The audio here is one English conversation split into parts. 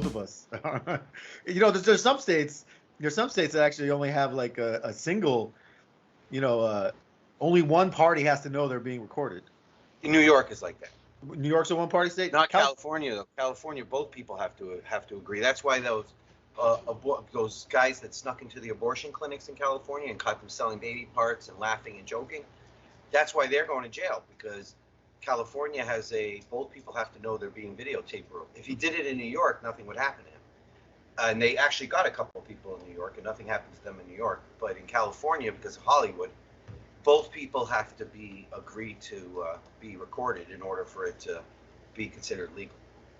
both of us. There's some states. There's some states that actually only have like a single. You know, only one party has to know they're being recorded. In New York is like that. New York's a one-party state. Not California though. California, both people have to agree. That's why those guys that snuck into the abortion clinics in California and caught them selling baby parts and laughing and joking. That's why they're going to jail, because California has both people have to know they're being videotaped rule. If he did it in New York, nothing would happen to him. And they actually got a couple of people in New York, and nothing happened to them in New York. But in California, because of Hollywood, both people have to agree to be recorded in order for it to be considered legal.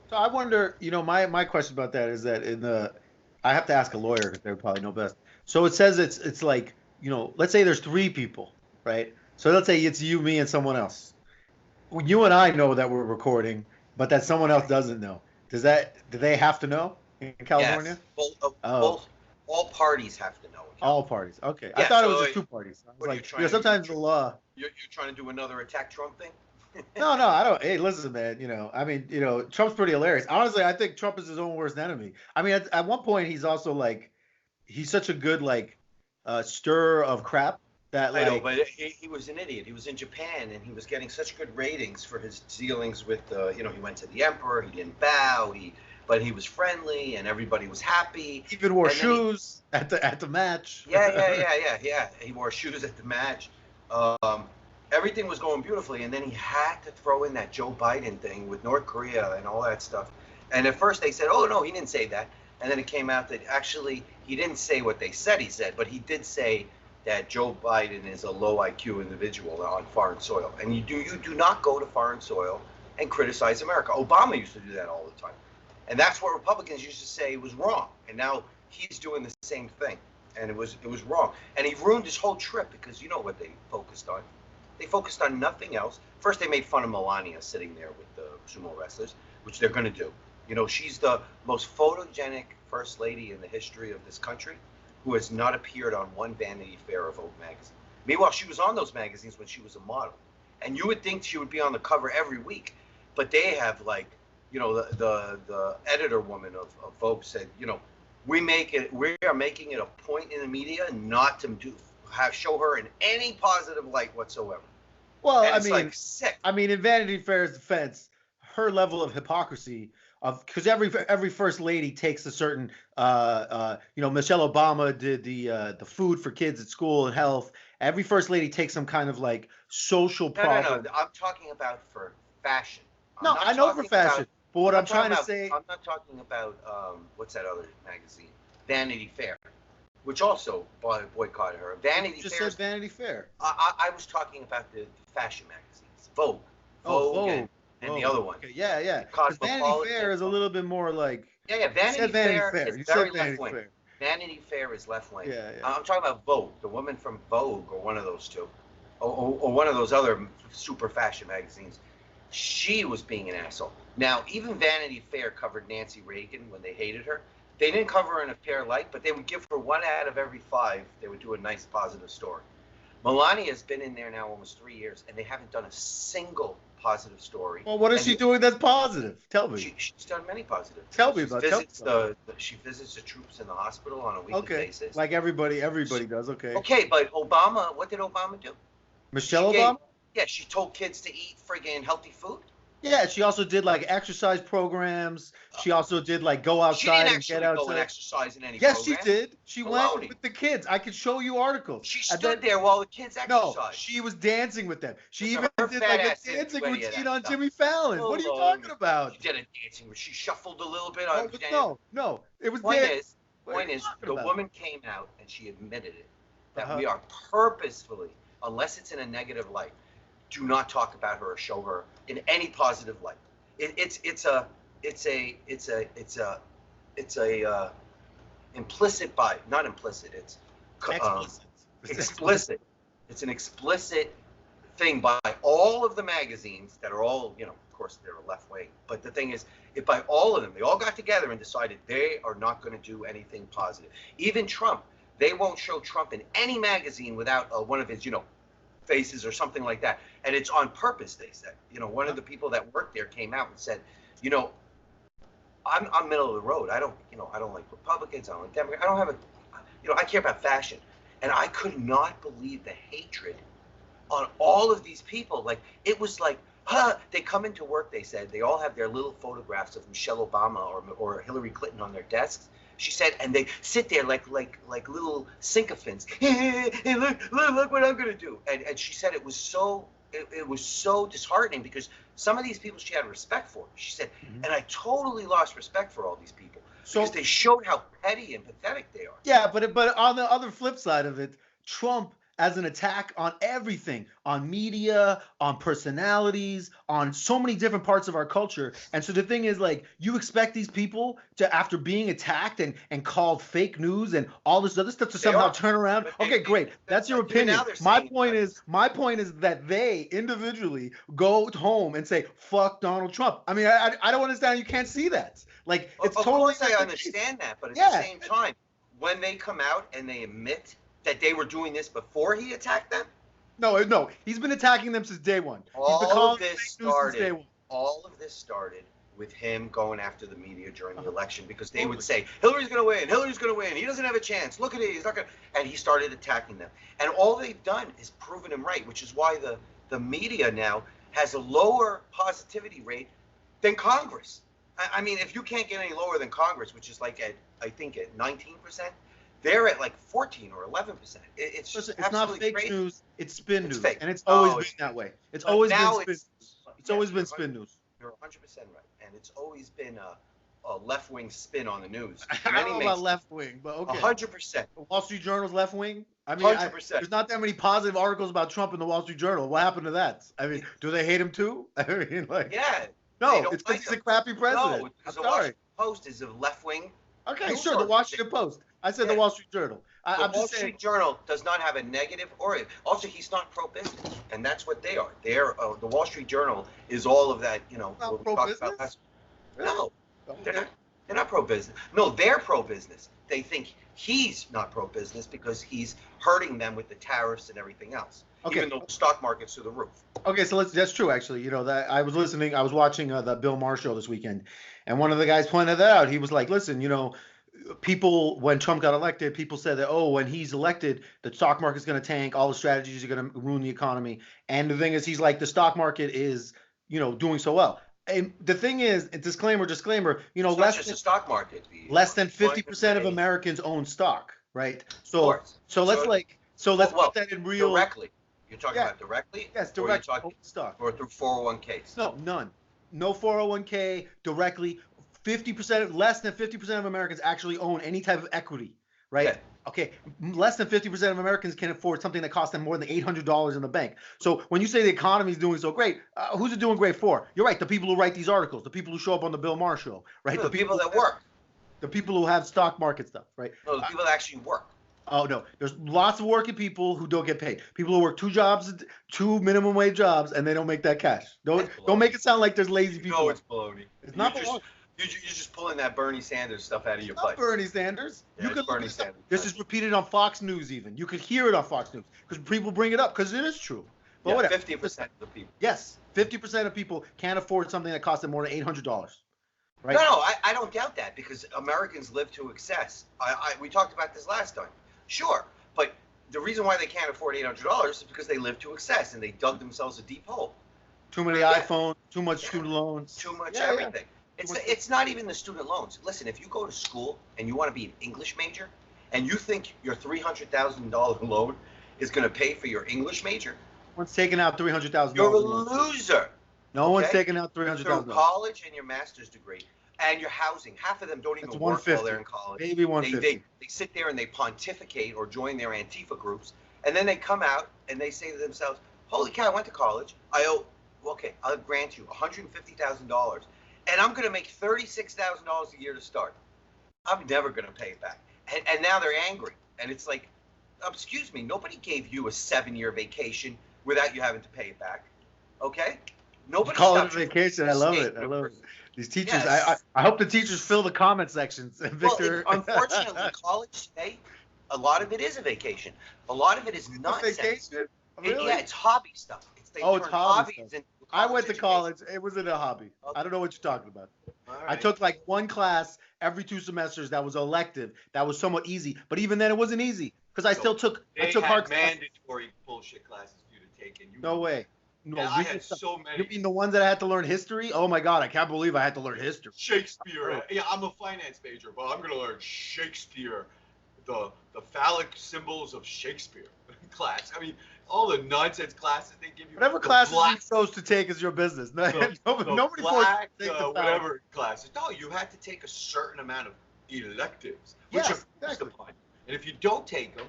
So I wonder, my question about that is that I have to ask a lawyer because they would probably know best. So it says it's like, let's say there's 3 people, right? So let's say it's you, me, and someone else. You and I know that we're recording, but that someone else doesn't know. Do they have to know in California? Yes. Both all parties have to know. All parties. Okay. Yeah, I thought it was just 2 parties. I was like, sometimes the law. You're trying to do another attack Trump thing? No, I don't. Hey, listen, man. Trump's pretty hilarious. Honestly, I think Trump is his own worst enemy. I mean, at one point, he's also like, he's such a good stirrer of crap that I know, but he was an idiot. He was in Japan and he was getting such good ratings for his dealings with he went to the emperor. He didn't bow. But he was friendly and everybody was happy. He even wore shoes at the match. Yeah. He wore shoes at the match. Everything was going beautifully, and then he had to throw in that Joe Biden thing with North Korea and all that stuff. And at first they said, "Oh no, he didn't say that." And then it came out that actually he didn't say what they said he said, but he did say that Joe Biden is a low IQ individual on foreign soil. And you do not go to foreign soil and criticize America. Obama used to do that all the time. And that's what Republicans used to say was wrong. And now he's doing the same thing. And it was wrong. And he ruined his whole trip because you know what they focused on. They focused on nothing else. First, they made fun of Melania sitting there with the sumo wrestlers, which they're going to do. She's the most photogenic first lady in the history of this country who has not appeared on one Vanity Fair or Vogue magazine. Meanwhile, she was on those magazines when she was a model. And you would think she would be on the cover every week. But they have the editor woman of Vogue said, we are making it a point in the media not to show her in any positive light whatsoever. Well, and sick. I mean, in Vanity Fair's defense, her level of hypocrisy because every first lady takes a certain Michelle Obama did the food for kids at school and health. Every first lady takes some kind of social problem. No. I'm talking about for fashion. I know for fashion. But what I'm trying to say, I'm not talking about what's that other magazine, Vanity Fair, which also boycotted her. Vanity Fair. Said Vanity Fair. I was talking about the fashion magazines, Vogue, and the other one. Okay, yeah. Because Vanity Fair is a little bit more like. Yeah. Vanity Fair is very left wing. Vanity Fair is left wing. Yeah. I'm talking about Vogue, the woman from Vogue, or one of those two, or one of those other super fashion magazines. She was being an asshole. Now, even Vanity Fair covered Nancy Reagan when they hated her. They didn't cover her in a fair light, but they would give her 1 out of every 5. They would do a nice positive story. Melania has been in there now almost 3 years, and they haven't done a single positive story. Well, what is she doing that's positive? Tell me. She's done many positive. Tell me about it. She visits the troops in the hospital on a weekly basis. Like everybody does. Okay. Okay, but Obama, what did Obama do? Michelle Obama? Yeah, she told kids to eat friggin' healthy food. Yeah, she also did exercise programs. She also did go outside and get outside. She didn't go and exercise in any Yes, program. she did. She went with the kids. I could show you articles. She stood there while the kids exercised. No, she was dancing with them. She even did a dancing routine on Jimmy Fallon. What are you talking about? She did a dancing routine. She shuffled a little bit. No. It was Point is, the woman came out and she admitted it. That we are purposefully, unless it's in a negative light, do not talk about her or show her in any positive light. It's implicit by, not implicit. It's explicit. It's an explicit thing by all of the magazines that are all, of course they're left wing. But the thing is, by all of them, they all got together and decided they are not going to do anything positive. Even Trump, they won't show Trump in any magazine without one of his, faces or something like that. And it's on purpose, they said. One of the people that worked there came out and said, I'm middle of the road. I don't like Republicans. I don't like Democrats. I don't have I care about fashion, and I could not believe the hatred on all of these people. Like, it was like, they come into work, they said, they all have their little photographs of Michelle Obama or Hillary Clinton on their desks. She said, and they sit there like little sycophants. Hey, look what I'm gonna do. And she said it was so disheartening, because some of these people she had respect for. She said, and I totally lost respect for all these people because they showed how petty and pathetic they are. Yeah, but on the other flip side of it, Trump as an attack on everything, on media, on personalities, on so many different parts of our culture. And so the thing is, like, you expect these people to, after being attacked and called fake news and all this other stuff, to somehow turn around. Okay, great. That's your opinion. My point is that they individually go home and say, fuck Donald Trump. I mean, I don't understand. You can't see that. Like, it's totally. Of course I understand that, but at the same time, when they come out and they admit that they were doing this before he attacked them? No, he's been attacking them since day one. All of this started with him going after the media during the election, because they would say, Hillary's going to win, he doesn't have a chance, look at it, he's not going to, and he started attacking them. And all they've done is proven him right, which is why the media now has a lower positivity rate than Congress. I mean, if you can't get any lower than Congress, which is like I think at 19%, they're at like 14 or 11%. It's just it's not fake crazy news. It's spin news, fake. And it's always been that way. It's always been spin news. It's always been spin news. You're 100% right, and it's always been a left-wing spin on the news. I don't know about left wing, but okay. 100%. The Wall Street Journal's left wing. I mean, 100%. There's not that many positive articles about Trump in the Wall Street Journal. What happened to that? I mean, do they hate him too? I mean, like, yeah. No, it's because he's a crappy president. No, because the Washington Post is a left-wing. Okay, sure, the Washington Post. I said the Wall Street Journal. The Wall Street Journal does not have a negative or also he's not pro-business, and that's what they are. They're the Wall Street Journal is all of that. Not pro-business. No, they're not pro-business. No, they're pro-business. They think he's not pro-business because he's hurting them with the tariffs and everything else. Okay. Even though the stock market's through the roof. Okay, so that's true actually. That I was watching the Bill Maher show this weekend, and one of the guys pointed that out. He was like, listen, people, when Trump got elected, people said that, when he's elected, the stock market's going to tank, all the strategies are going to ruin the economy. And the thing is, he's like, the stock market is, doing so well. And the thing is, disclaimer, it's less than the stock market. Less than 50% of Americans own stock, right? So let's put that in real. Directly. You're talking about directly? Yes, directly. Stock. Or through 401ks? No, none. No 401k, directly. 50%, less than 50% of Americans actually own any type of equity, right? Okay. Less than 50% of Americans can afford something that costs them more than $800 in the bank. So when you say the economy is doing so great, who's it doing great for? You're right. The people who write these articles, the people who show up on the Bill Maher show, right? No, the people that work. The people who have stock market stuff, right? No, the people that actually work. Oh, no. There's lots of working people who don't get paid. People who work 2 jobs, 2 minimum wage jobs, and they don't make that cash. Don't make it sound like there's lazy people. No, it's baloney. It's not baloney. You're just pulling that Bernie Sanders stuff out of your butt. Not Bernie Sanders. Yeah, Bernie Sanders. This is repeated on Fox News even. You could hear it on Fox News because people bring it up because it is true. But whatever. 50% of the people. Yes, 50% of people can't afford something that costs them more than $800. Right? No, I don't doubt that because Americans live to excess. We talked about this last time. Sure, but the reason why they can't afford $800 is because they live to excess and they dug themselves a deep hole. Too many iPhones, too much student loans. Too much everything. It's not even the student loans. Listen, if you go to school and you want to be an English major and you think your $300,000 loan is going to pay for your English major, no one's taking out $300,000. You're a loser. No one's taking out $300,000. Through college and your master's degree and your housing. Half of them don't even work while they're in college. Maybe 150. They sit there and they pontificate or join their Antifa groups, and then they come out and they say to themselves, holy cow, I went to college. I'll grant you $150,000. And I'm going to make $36,000 a year to start. I'm never going to pay it back. And now they're angry. And it's like, excuse me, nobody gave you a 7-year vacation without you having to pay it back. Okay? Nobody call it a vacation. I love it. I love it. These teachers, yes. I hope the teachers fill the comment sections. Victor. Well, unfortunately, college today, a lot of it is a vacation. A lot of it is nonsense. Vacation? Really? Yeah, it's hobby stuff. They Oh, it's turned hobby hobbies stuff. into I college went to education. college. It wasn't a hobby. Okay. I don't know what you're talking about. All I right. took like one class every 2 semesters that was elective. That was somewhat easy. But even then, it wasn't easy because I So took they hard had classes. mandatory bullshit classes for you to take, and you No way. No, and I real had stuff. so You many. mean the ones that I had to learn history? Oh my God, I can't believe I had to learn history. Shakespeare. Oh. Yeah, I'm a finance major, but I'm gonna learn Shakespeare, the phallic symbols of Shakespeare class. I mean, all the nonsense classes they give you. Whatever the classes black, you chose to take is your business. the Nobody forced black, you to take the whatever classes. No, you had to take a certain amount of electives, which Yes, are forced exactly. upon you. And if you don't take them,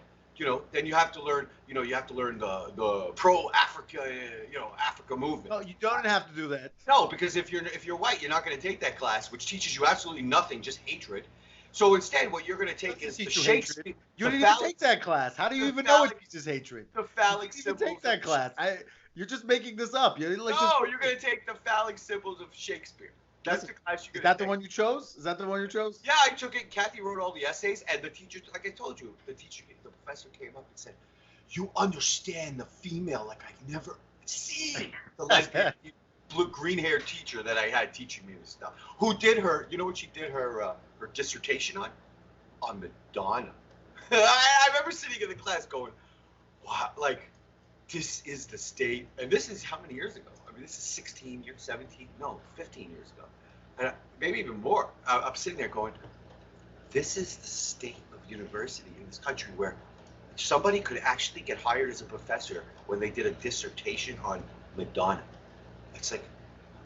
then you have to learn. You have to learn the pro-Africa, Africa movement. No, you don't have to do that. No, because if you're white, you're not going to take that class, which teaches you absolutely nothing, just hatred. So instead, what you're going to take is the Shakespeare. You didn't even take that class. How do you even know it teaches hatred? The phallic You didn't symbols. take that class. You're just making this up. You're like No, you're going to take the phallic symbols of Shakespeare. That's the class you're going to take. Is that the one you chose? Is that the one you chose? Yeah, I took it. Kathy wrote all the essays, and the teacher, like I told you, the professor came up and said, "You understand the female like I've never seen." The lesbian, green-haired teacher that I had teaching me this stuff. Who did her? You know what she did her dissertation on? On Madonna. I remember sitting in the class going, "Wow, like this is the state." And this is how many years ago? I mean, this is 16 years, 17, no, 15 years ago, and maybe even more. I'm sitting there going, "This is the state of university in this country where somebody could actually get hired as a professor when they did a dissertation on Madonna." It's like,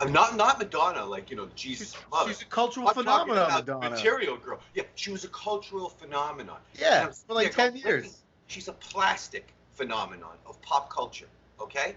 not Madonna, like Jesus' mother. She's a cultural phenomenon, Madonna. Material girl. Yeah, she was a cultural phenomenon. Yeah, for like 10 years. She's a plastic phenomenon of pop culture. Okay,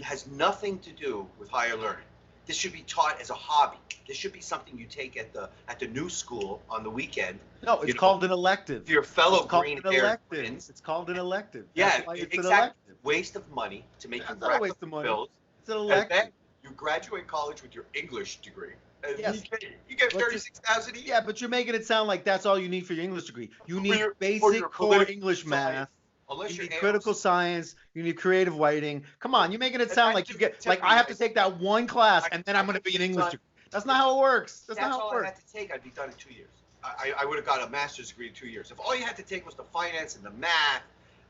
has nothing to do with higher learning. This should be taught as a hobby. This should be something you take at the new school on the weekend. No, it's called an elective. Your fellow green-haired friends. It's called an elective. Yeah, it's exactly. an elective. Waste of money to make you not a waste of money. bills. It's an elective. And then you graduate college with your English degree. And yes. You get 36,000 a year. Yeah, but you're making it sound like that's all you need for your English degree. You need basic your core English science. math. You need critical science. You need creative writing. Come on, you're making it sound like you get like I have to take that one class and then I'm going to be an English degree. That's not how it works. That's not how it works. All I had to take. I'd be done in 2 years. I would have got a master's degree in 2 years. If all you had to take was the finance and the math,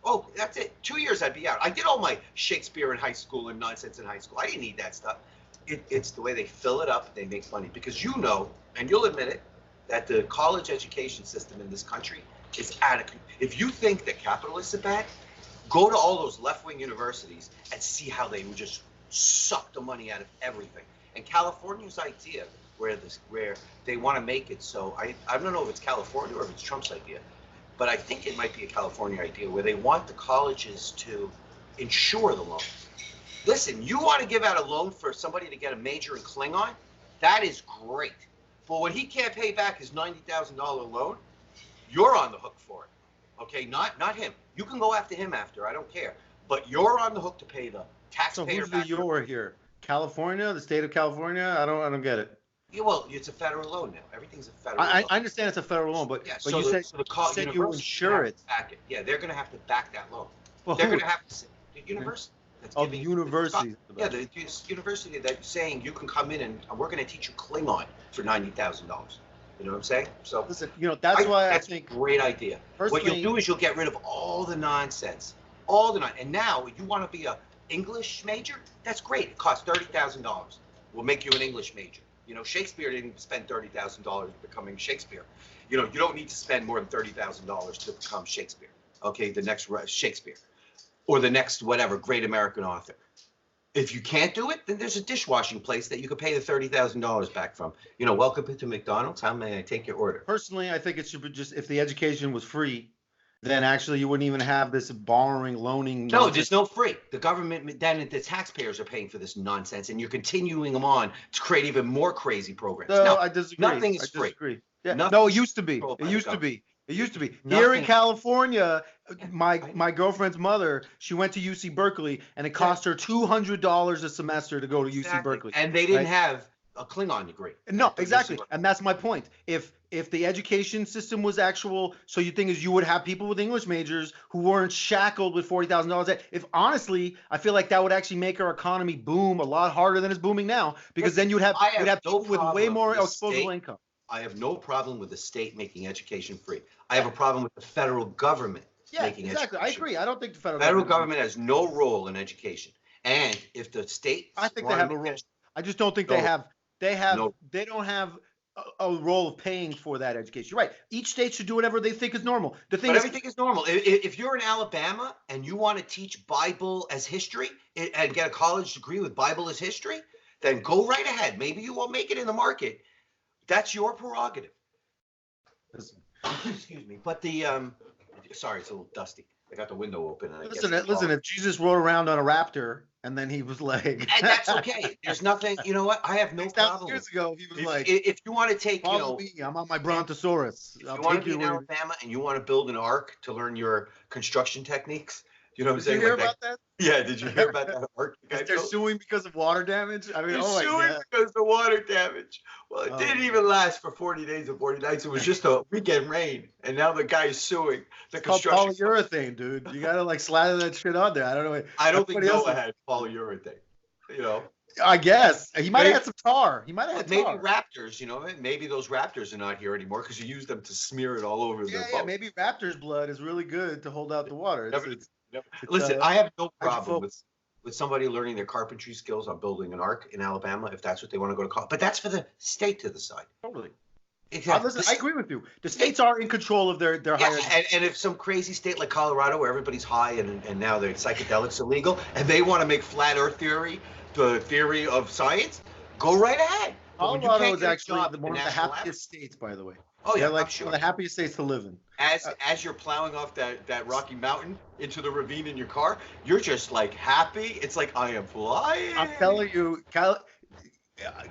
oh, that's it. 2 years, I'd be out. I did all my Shakespeare in high school and nonsense in high school. I didn't need that stuff. It's the way they fill it up. They make money because and you'll admit it, that the college education system in this country is adequate. If you think that capitalists are bad, go to all those left-wing universities and see how they would just suck the money out of everything. And California's idea, where they want to make it so, I don't know if it's California or if it's Trump's idea, but I think it might be a California idea where they want the colleges to insure the loans. Listen, you want to give out a loan for somebody to get a major in Klingon? That is great. But when he can't pay back his $90,000 loan, you're on the hook for it. Okay, not him. You can go after him after. I don't care. But you're on the hook to pay the taxpayer. So who's the "you're" here? California, the state of California? I don't get it. Yeah, well, it's a federal loan now. Everything's a federal loan. I understand it's a federal loan, but, yeah, but you said you insure it. Back it. Yeah, they're going to have to back that loan. Well, they're going to have to. The university. Oh, the university. Yeah, the university that's saying you can come in and we're going to teach you Klingon for $90,000. You know what I'm saying? So listen, that's why I think a great idea. What you'll do is you'll get rid of all the nonsense, and now you want to be a English major? That's great. It costs $30,000. We'll make you an English major. Shakespeare didn't spend $30,000 becoming Shakespeare. You don't need to spend more than $30,000 to become Shakespeare. Okay, the next Shakespeare, or the next whatever great American author. If you can't do it, then there's a dishwashing place that you could pay the $30,000 back from. Welcome to McDonald's. How may I take your order? Personally, I think it should be just if the education was free, then actually you wouldn't even have this borrowing, loaning. No, there's no free. The government, then the taxpayers are paying for this nonsense, and you're continuing them on to create even more crazy programs. No, I disagree. Nothing is free. Yeah. No, it used to be. It used to be. Here in California, my girlfriend's mother, she went to UC Berkeley, and it cost her $200 a semester to go to UC Berkeley. And they didn't have a Klingon degree. No, exactly, and that's my point. If the education system was actual, so you think is you would have people with English majors who weren't shackled with $40,000. If honestly, I feel like that would actually make our economy boom a lot harder than it's booming now, because then you'd have people with way more disposable income. I have no problem with the state making education free. I have a problem with the federal government making education. I agree. I don't think the federal government has no role in education. And if the state, I think they have a role. I just don't think they don't have a role of paying for that education. You're right. Each state should do whatever they think is normal. Everything is normal. If you're in Alabama and you want to teach Bible as history and get a college degree with Bible as history, then go right ahead. Maybe you won't make it in the market. That's your prerogative. Excuse me. But sorry, it's a little dusty. I got the window open. And listen. If Jesus rode around on a raptor and then he was like, and that's okay. There's nothing. You know what? I have no problem. Years ago, he was like, if you want to take, follow me. I'm on my Brontosaurus. If you want to be in Alabama and you want to build an ark to learn your construction techniques, you know what I'm saying? Did you hear about that? Yeah, did you hear about that ark? They're suing because of water damage. I mean, they're suing because of water damage. Well, it didn't even last for 40 days and 40 nights. It was just a weekend rain, and now the guy is suing the construction. It's called polyurethane, dude. You gotta like slather that shit on there. I don't know. I don't think Noah had polyurethane. You know. I guess he might have had some tar. He might have had maybe tar. raptors. You know, maybe those raptors are not here anymore because you use them to smear it all over their boat. Yeah, maybe raptors' blood is really good to hold out the water. Listen, I have no problem with somebody learning their carpentry skills on building an ark in Alabama if that's what they want to go to college. But that's for the state to decide. Totally. Exactly. Listen, I agree with you. The states are in control of their higher education. And if some crazy state like Colorado, where everybody's high and now their psychedelics illegal, and they want to make flat Earth theory the theory of science, go right ahead. Colorado is actually one of the happiest states, by the way. Oh yeah, like one of the happiest states to live in. As you're plowing off that rocky mountain into the ravine in your car, you're just like happy. It's like I am flying. I'm telling you,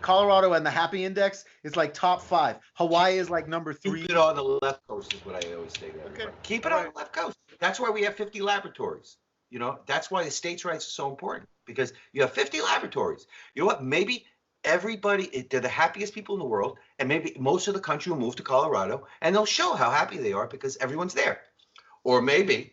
Colorado and the happy index is like top 5. Hawaii is like number 3. Keep it on the left coast is what I always say. Okay. Keep it on the left coast. That's why we have 50 laboratories. You know, that's why the states' rights are so important, because you have 50 laboratories. You know what? Maybe everybody, they're the happiest people in the world, and maybe most of the country will move to Colorado, and they'll show how happy they are because everyone's there. Or maybe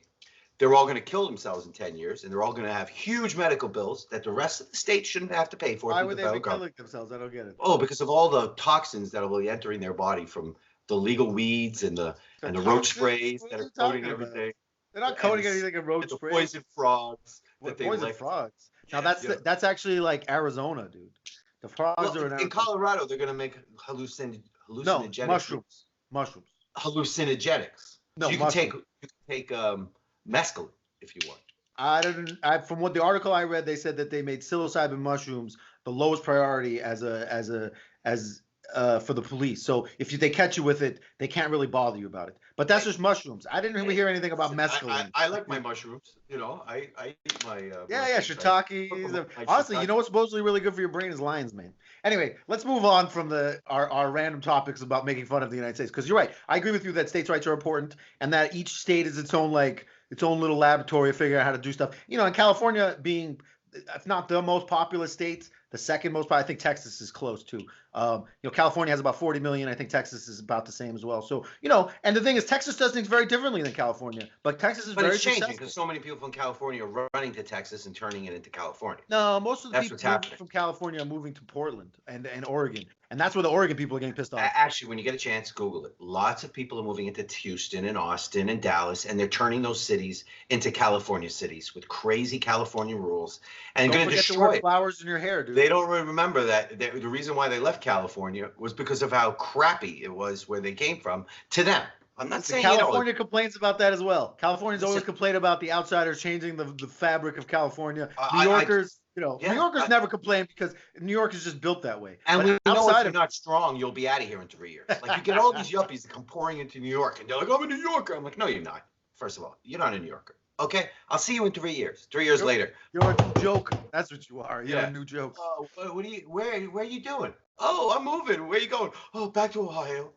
they're all going to kill themselves in 10 years, and they're all going to have huge medical bills that the rest of the state shouldn't have to pay for. Why would they be killing themselves? I don't get it. Oh, because of all the toxins that will be entering their body from the legal weeds and the roach sprays that are coating everything. They're not coating anything in roach sprays. Poison frogs. Poison frogs. Now that's actually like Arizona, dude. The frogs are in Colorado. They're going to make hallucinogenic mushrooms. Hallucinogenics. No, so you can take mescaline if you want. From what the article I read, they said that they made psilocybin mushrooms the lowest priority as for the police. So if they catch you with it, they can't really bother you about it. But that's just mushrooms. I didn't really hear anything about mescaline. I like my mushrooms. You know, I eat my shiitakes. Honestly, you know what's supposedly really good for your brain is lion's mane. Anyway, let's move on from our random topics about making fun of the United States, because you're right. I agree with you that states' rights are important and that each state is its own little laboratory to figure out how to do stuff. You know, and California being, if not the most populous state, the second most popular. I think Texas is close too. California has about 40 million. I think Texas is about the same as well. So, and the thing is, Texas does things very differently than California. But Texas is very successful. Changing because so many people from California are running to Texas and turning it into California. No, most of the people from California are moving to Portland and Oregon. And that's where the Oregon people are getting pissed off. Actually, when you get a chance, Google it. Lots of people are moving into Houston and Austin and Dallas, and they're turning those cities into California cities with crazy California rules. And going to destroy it. Flowers in your hair, dude. They don't remember that the reason why they left California was because of how crappy it was where they came from to them. I'm not saying California complains about that as well. Californians always complain about the outsiders changing the fabric of California. New Yorkers. New Yorkers never complain because New York is just built that way. And we know if you're not strong, you'll be out of here in 3 years. Like, you get all these yuppies that come pouring into New York, and they're like, I'm a New Yorker. I'm like, no, you're not. First of all, you're not a New Yorker. Okay? I'll see you in 3 years. 3 years later. You're a new joke. That's what you are. You're a new joke. Oh, where are you doing? Oh, I'm moving. Where are you going? Oh, back to Ohio.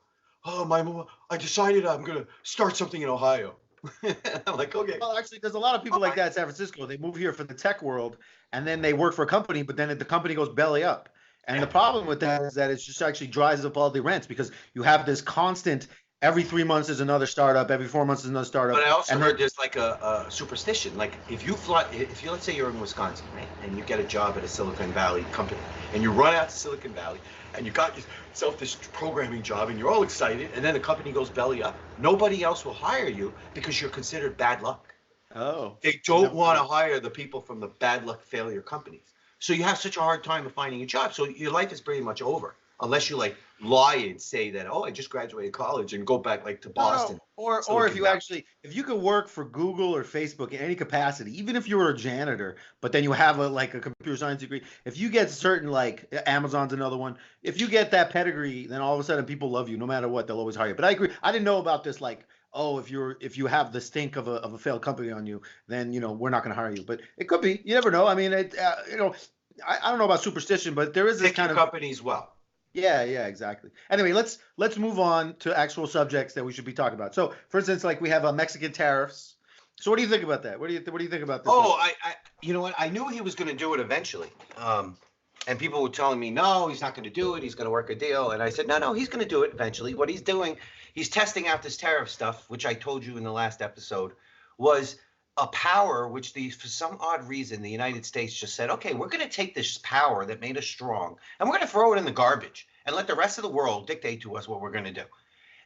Oh, I decided I'm going to start something in Ohio. I'm like, okay. Well, actually, there's a lot of people like that in San Francisco. They move here for the tech world, and then they work for a company, but then the company goes belly up. And the problem with that is that it just actually drives up all the rents because you have this constant. Every 3 months is another startup. Every 4 months is another startup. But I also and heard there's like a superstition. Like if you let's say you're in Wisconsin, right, and you get a job at a Silicon Valley company, and you run out to Silicon Valley, and you got yourself this programming job, and you're all excited, and then the company goes belly up. Nobody else will hire you because you're considered bad luck. Oh. They don't want to hire the people from the bad luck failure companies. So you have such a hard time of finding a job. So your life is pretty much over unless you like lie and say that, oh, I just graduated college and go back like to Boston. No. Or if you could work for Google or Facebook in any capacity, even if you were a janitor, but then you have a computer science degree, if you get certain, like Amazon's another one, if you get that pedigree, then all of a sudden people love you no matter what, they'll always hire you. But I agree. I didn't know about this, like, oh, if you have the stink of a failed company on you, then we're not going to hire you. But it could be. You never know. I mean, I don't know about superstition, but there is this kind of companies well. Yeah, exactly. Anyway, let's move on to actual subjects that we should be talking about. So, for instance, like we have Mexican tariffs. So, what do you think about that? What do you think about this? Oh, you know what? I knew he was going to do it eventually. And people were telling me, no, he's not going to do it. He's going to work a deal. And I said, no, he's going to do it eventually. What he's doing, he's testing out this tariff stuff, which I told you in the last episode, was a power which for some odd reason, the United States just said, okay, we're going to take this power that made us strong and we're going to throw it in the garbage and let the rest of the world dictate to us what we're going to do.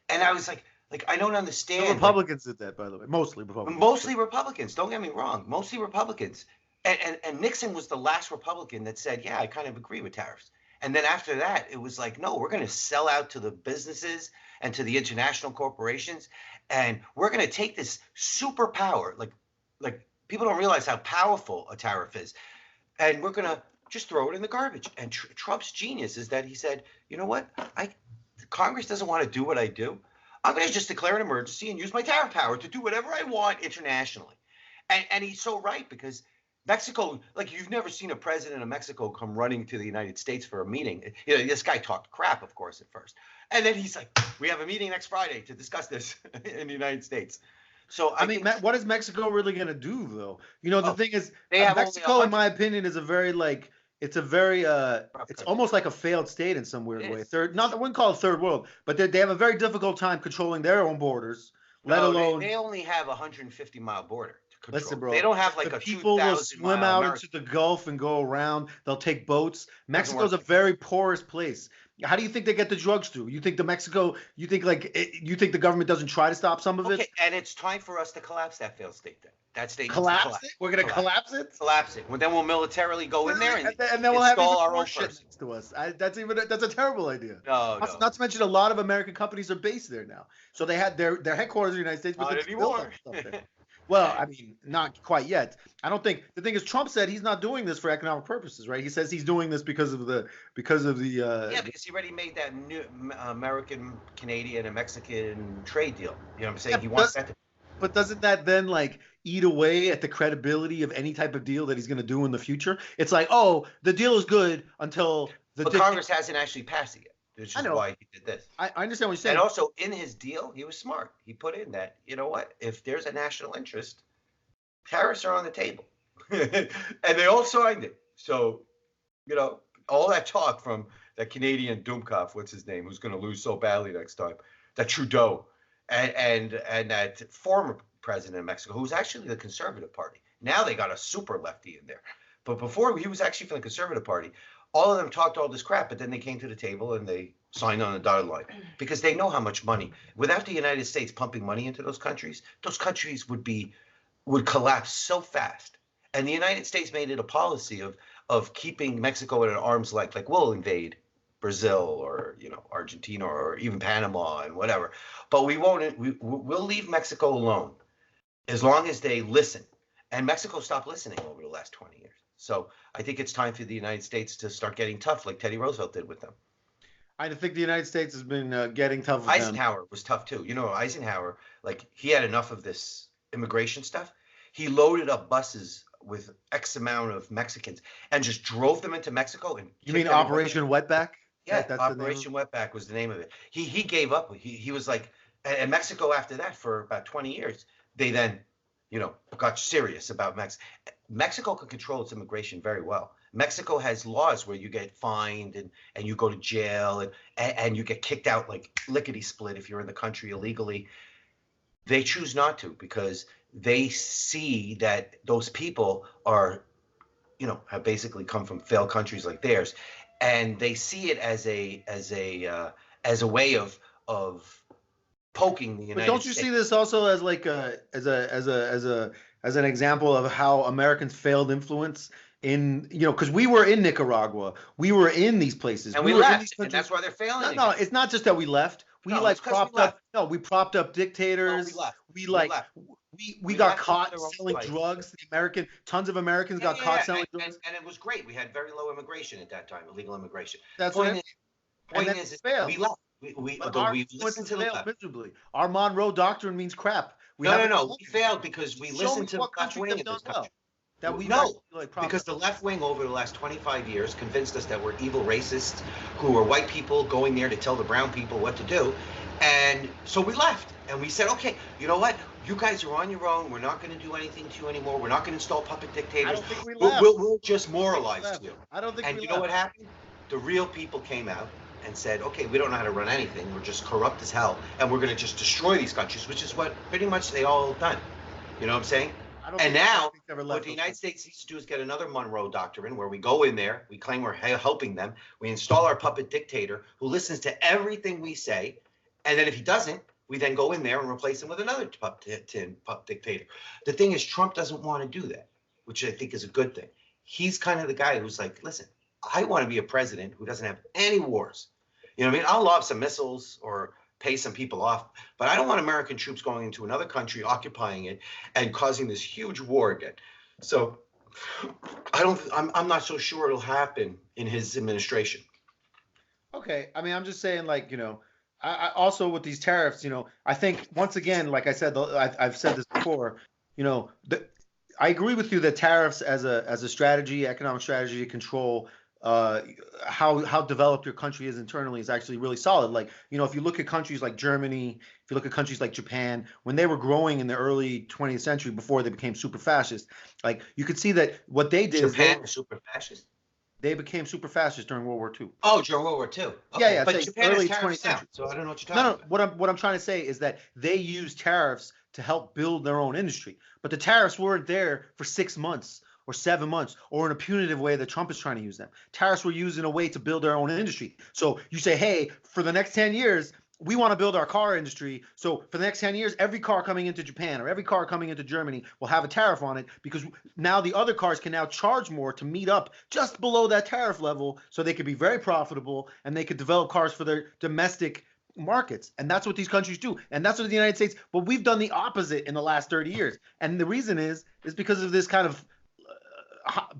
And I was like, I don't understand. The Republicans did that, by the way. Mostly Republicans. Mostly Republicans. Don't get me wrong. Mostly Republicans. And Nixon was the last Republican that said, yeah, I kind of agree with tariffs. And then after that, it was like, no, we're going to sell out to the businesses and to the international corporations. And we're going to take this superpower, like people don't realize how powerful a tariff is. And we're going to just throw it in the garbage. And Trump's genius is that he said, you know what? Congress doesn't want to do what I do. I'm going to just declare an emergency and use my tariff power to do whatever I want internationally. And he's so right, because Mexico, like, you've never seen a president of Mexico come running to the United States for a meeting. This guy talked crap, of course, at first. And then he's like, we have a meeting next Friday to discuss this in the United States. So I mean, what is Mexico really going to do, though? The thing is, Mexico, in my opinion, is a very it's almost like a failed state in some weird way. I wouldn't call it third world, but they have a very difficult time controlling their own borders, let alone. They only have a 150-mile border to control. Listen, bro, they don't have like the a people will swim out into the Gulf and go around. They'll take boats. Mexico's a very porous place. How do you think they get the drugs through? You think the government doesn't try to stop some of it? Okay, and it's time for us to collapse that failed state then. That state collapse it? We're going to collapse it? Collapse it. Well, then we'll militarily go in there and then we'll have our own shit next to us. That's a terrible idea. No. Not to mention a lot of American companies are based there now. So they had their headquarters in the United States, but not anymore. Well, I mean, not quite yet. I don't think the thing is Trump said he's not doing this for economic purposes, right? He says he's doing this because of the because he already made that new American, Canadian, and Mexican trade deal. You know what I'm saying? Yeah, he wants that. But doesn't that then eat away at the credibility of any type of deal that he's going to do in the future? It's like, oh, the deal is good until But Congress hasn't actually passed it yet. Which is why he did this. I understand what you're saying. And also, in his deal, he was smart. He put in that, you know what? If there's a national interest, tariffs are on the table. And they all signed it. So, all that talk from that Canadian Dummkopf, what's his name, who's going to lose so badly next time, that Trudeau, and that former president of Mexico, who's actually the Conservative Party. Now they got a super lefty in there. But before, he was actually from the Conservative Party. All of them talked all this crap, but then they came to the table and they signed on the dotted line because they know how much money. Without the United States pumping money into those countries would collapse so fast. And the United States made it a policy of keeping Mexico at an arm's length. Like, we'll invade Brazil or Argentina or even Panama and whatever, but we won't. We'll leave Mexico alone as long as they listen. And Mexico stopped listening over the last 20 years. So I think it's time for the United States to start getting tough like Teddy Roosevelt did with them. I think the United States has been getting tough with Eisenhower was tough too. Eisenhower, he had enough of this immigration stuff. He loaded up buses with X amount of Mexicans and just drove them into Mexico. And you mean Operation Wetback? Yeah, that's Operation Wetback was the name of it. He gave up. He was like, and Mexico after that for about 20 years, they then, got serious about Mexico. Mexico could control its immigration very well. Mexico has laws where you get fined and you go to jail and you get kicked out like lickety split if you're in the country illegally. They choose not to because they see that those people are, have basically come from failed countries like theirs, and they see it as a way of poking the But United don't you States. see this also as like as an example of how Americans failed influence in, because we were in Nicaragua, we were in these places, And we we were in these left, and countries. that's why they're failing No, again. it's not just that we left. We No, like it's because we propped up. left. No, we propped up No, dictators. we left. We We like left. we We got left to caught their own selling devices. drugs. Tons of Americans Yeah, got yeah, caught yeah. selling And, drugs. and it was great. We had very low immigration at that time, illegal immigration. That's what I Point mean. is, And point then is, we is failed. we left. We But although our we listened influences to the failed left. miserably. Our Monroe Doctrine means crap. We No, no, haven't. no. We failed because we Show me listened to the what left countries wing have in done this country. well that we've No, actually like propped because up. the left wing over the last 25 years convinced us that we're evil racists who are white people going there to tell the brown people what to do. And so we left and we said, okay, you know what? You guys are on your own. We're not going to do anything to you anymore. We're not going to install puppet I dictators. don't think we We'll, left. we'll just moralize to you. I don't think And we you know what left. happened? The real people came out and said, okay, we don't know how to run anything. We're just corrupt as hell. And we're going to just destroy these countries, which is what pretty much they all done. You know what I'm saying? I don't And think now, Americans ever what left the those United countries. States needs to do is get another Monroe Doctrine where we go in there, we claim we're helping them, we install our puppet dictator who listens to everything we say, and then if he doesn't, we then go in there and replace him with another puppet dictator. The thing is, Trump doesn't want to do that, which I think is a good thing. He's kind of the guy who's like, listen, I want to be a president who doesn't have any wars. You know what I mean? I'll lob some missiles or pay some people off, but I don't want American troops going into another country, occupying it, and causing this huge war again. So I'm not so sure it'll happen in his administration. Okay, I mean, I'm just saying, like, I also with these tariffs, I think once again, like I said, I've said this before, I agree with you that tariffs as a strategy, economic strategy to control how developed your country is internally is actually really solid. Like, if you look at countries like Germany, if you look at countries like Japan, when they were growing in the early 20th century before they became super fascist, like you could see that what they did Japan was super fascist. They became super fascist during World War II. Oh, during World War II. Okay. Yeah, But Japan early has 20th tariffs now, century. so I don't know what you're talking about. What I'm trying to say is that they used tariffs to help build their own industry, but the tariffs weren't there for 6 months or 7 months or in a punitive way that Trump is trying to use them. Tariffs were used in a way to build their own industry. So you say, hey, for the next 10 years, we want to build our car industry. So for the next 10 years, every car coming into Japan or every car coming into Germany will have a tariff on it, because now the other cars can now charge more to meet up just below that tariff level, so they could be very profitable and they could develop cars for their domestic markets. And that's what these countries do. And that's what the United States, but we've done the opposite in the last 30 years. And the reason is because of this kind of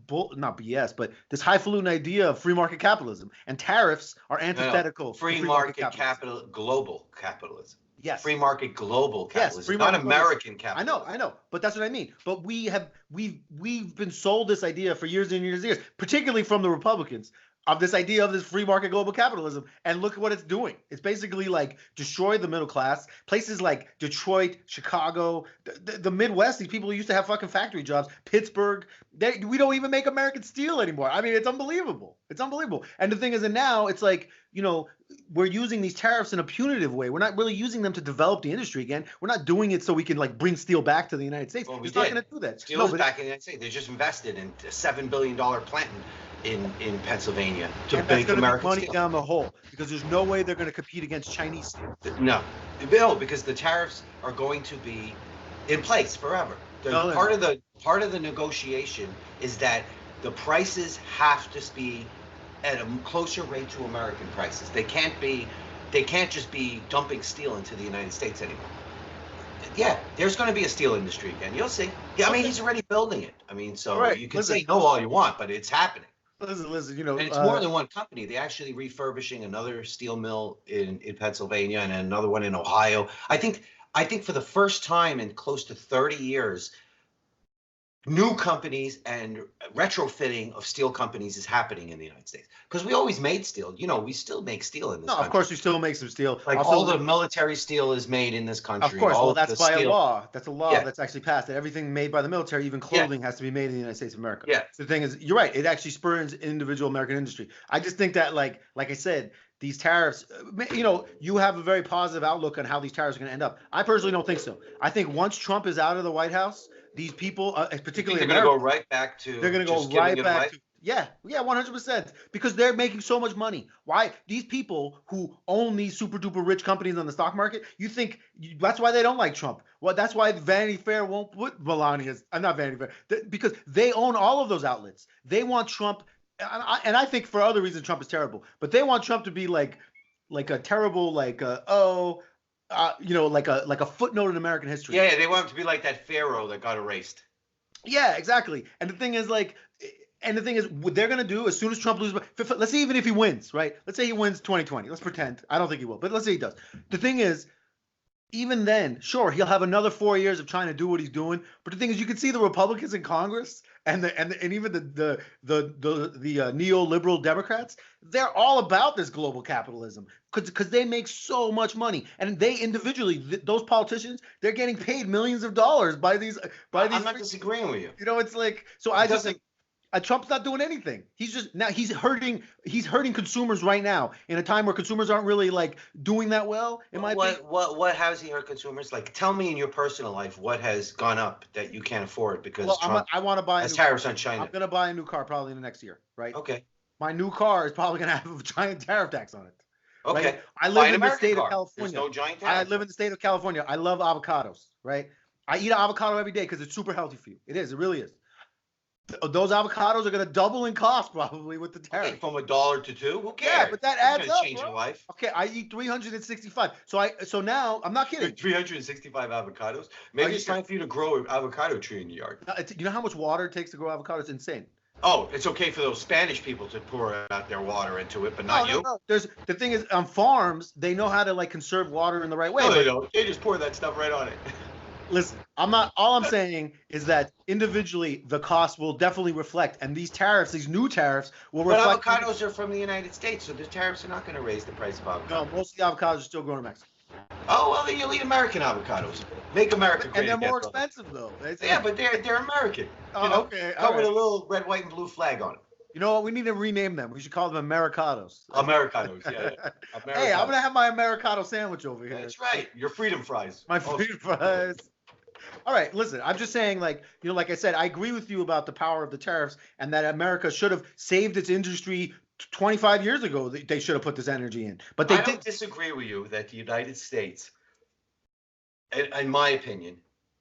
not BS, but this highfalutin idea of free market capitalism, and tariffs are antithetical. No. Free market capital, global capitalism. Yes. Free market global capitalism, yes, free market not American capitalism. I know, but that's what I mean. But we've been sold this idea for years and years and years, particularly from the Republicans, of this idea of this free market global capitalism. And look at what it's doing. It's basically like destroy the middle class. Places like Detroit, Chicago, the Midwest, these people used to have fucking factory jobs. Pittsburgh, we don't even make American steel anymore. I mean, it's unbelievable. It's unbelievable. And the thing is that now it's like, we're using these tariffs in a punitive way. We're not really using them to develop the industry again. We're not doing it so we can like bring steel back to the United States. Well, it's not going to do that. Steel is back in the United States. They just invested in a $7 billion plant in Pennsylvania to make American money steel. Down the hole, because there's no way they're going to compete against Chinese steel. No, because the tariffs are going to be in place forever. Part of the negotiation is that the prices have to be at a closer rate to American prices. They can't just be dumping steel into the United States anymore. Yeah, there's going to be a steel industry again. You'll see. Yeah, I mean, he's already building it. I mean, so right. You can say no all you want, but it's happening. Listen, and it's more than one company. They're actually refurbishing another steel mill in Pennsylvania and another one in Ohio. I think for the first time in close to 30 years, new companies and retrofitting of steel companies is happening in the United States. Because we always made steel. You know, we still make steel in this No, of country. course you still make some steel. Like Also, all the military steel is made in this of country. course, All well, of that's the by a steel. law. That's a law Yeah, that's actually passed. That everything made by the military, even yeah, clothing, has to be made in the United States of America. yeah. The thing is, you're right. It actually spurs individual American industry. I just think that, like I said, these tariffs. You know, you have a very positive outlook on how these tariffs are going to end up. I personally don't think so. I think once Trump is out of the White House, these people, You think particularly they're going to go Americans, right back they're to gonna go just giving right it back away? to, yeah, 100%, because they're making so much money. Why these people who own these super duper rich companies on the stock market? You think that's why they don't like Trump? Well, that's why Vanity Fair won't put Melania's. I'm not Vanity Fair, because they own all of those outlets. They want Trump, and I think for other reasons Trump is terrible, but they want Trump to be like a terrible like a footnote in American history. Yeah, they want him to be like that pharaoh that got erased. Yeah, exactly. And the thing is, what they're gonna do as soon as Trump loses. Let's say even if he wins, right? Let's say he wins 2020. Let's pretend. I don't think he will, but let's say he does. The thing is, even then, sure, he'll have another 4 years of trying to do what he's doing. But the thing is, you can see the Republicans in Congress and even the neoliberal Democrats. They're all about this global capitalism because they make so much money, and they individually, those politicians, they're getting paid millions of dollars by these. I'm not disagreeing with you. You know, it's like so. It I just doesn't. think Trump's not doing anything. He's just now he's hurting consumers right now in a time where consumers aren't really like doing that well. In my opinion. What has he hurt consumers? Like, tell me in your personal life what has gone up that you can't afford because Well, Trump I want to buy a has new tariffs car. on China. I'm gonna buy a new car probably in the next year, right? Okay. My new car is probably gonna have a giant tariff tax on it. Okay. Right? I Buy live an in the American state car. of California. There's no giant I tariff. live in the state of California. I love avocados, right? I eat an avocado every day because it's super healthy for you. It is. It really is. Those avocados are gonna double in cost probably with the tariff. Okay, from $1 to $2. Who cares? Yeah, but that adds It's gonna up, change bro. your life. Okay, I eat 365. So now I'm not kidding. 365 avocados. Maybe it's time for you to grow an avocado tree in your yard. You know how much water it takes to grow avocados? It's insane. Oh, it's okay for those Spanish people to pour out their water into it, but not you. No. The thing is, on farms, they know how to like conserve water in the right way. No, they don't. They just pour that stuff right on it. Listen, I'm not. All I'm saying is that individually, the cost will definitely reflect, and these tariffs, these new tariffs, will reflect. But avocados are from the United States, so the tariffs are not going to raise the price of avocados. No, most of the avocados are still grown in Mexico. Oh well, then you'll eat American avocados. Make America great And they're again, more brother. expensive though. Yeah, but they're American. Oh, okay. Come with a little red, white, and blue flag on it. You know what? We need to rename them. We should call them Americanos. Americanos, yeah. Americanos. Hey, I'm gonna have my Americano sandwich over here. That's right. Your freedom fries. My freedom fries. All right, listen, I'm just saying, like I said, I agree with you about the power of the tariffs and that America should have saved its industry 25 years ago. They should have put this energy in. But I don't disagree with you that the United States, in my opinion,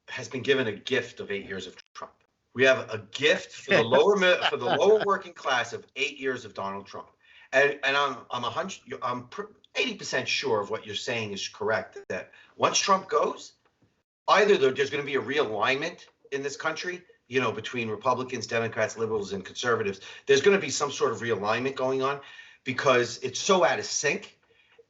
has been given a gift of 8 years of Trump. We have a gift for the lower working class of 8 years of Donald Trump. And I'm 80% sure of what you're saying is correct, that once Trump goes, either there's going to be a realignment in this country, between Republicans, Democrats, liberals, and conservatives. There's going to be some sort of realignment going on because it's so out of sync.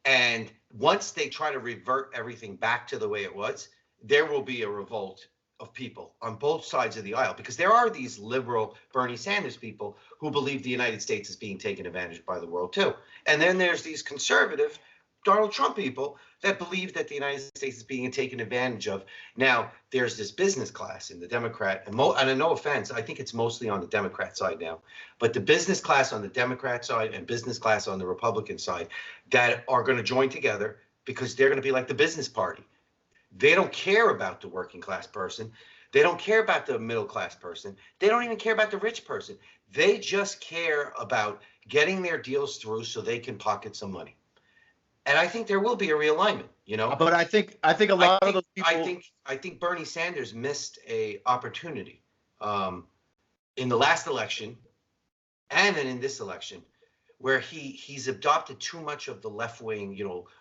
And once they try to revert everything back to the way it was, there will be a revolt of people on both sides of the aisle, because there are these liberal Bernie Sanders people who believe the United States is being taken advantage by the world too. And then there's these conservative Donald Trump people that believe that the United States is being taken advantage of. Now, there's this business class in the Democrat, and no offense, I think it's mostly on the Democrat side now, but the business class on the Democrat side and business class on the Republican side that are going to join together because they're going to be like the business party. They don't care about the working class person. They don't care about the middle class person. They don't even care about the rich person. They just care about getting their deals through so they can pocket some money. And I think there will be a realignment, But I think a lot of those people. I think Bernie Sanders missed a opportunity in the last election, and then in this election, where he's adopted too much of the left wing,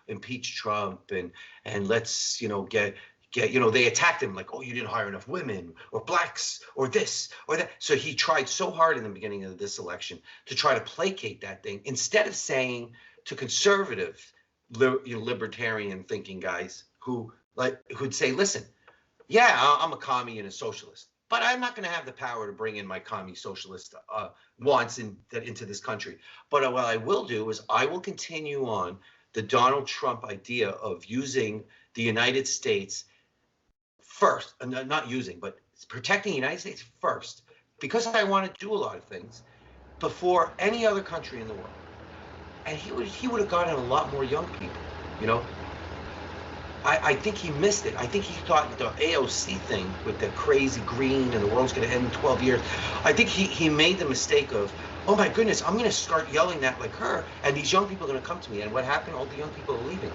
impeach Trump and let's get they attacked him like, oh, you didn't hire enough women or blacks or this or that. So he tried so hard in the beginning of this election to try to placate that thing instead of saying to conservative, libertarian thinking guys who'd say, listen, yeah, I'm a commie and a socialist, but I'm not going to have the power to bring in my commie socialist wants into this country. But what I will do is I will continue on the Donald Trump idea of using the United States first, not using, but protecting the United States first, because I want to do a lot of things before any other country in the world. And he would have gotten a lot more young people, you know. I think he missed it. I think he thought the AOC thing with the crazy green and the world's going to end in 12 years. I think he made the mistake of, oh my goodness, I'm going to start yelling that like her, and these young people are going to come to me. And what happened? All the young people are leaving.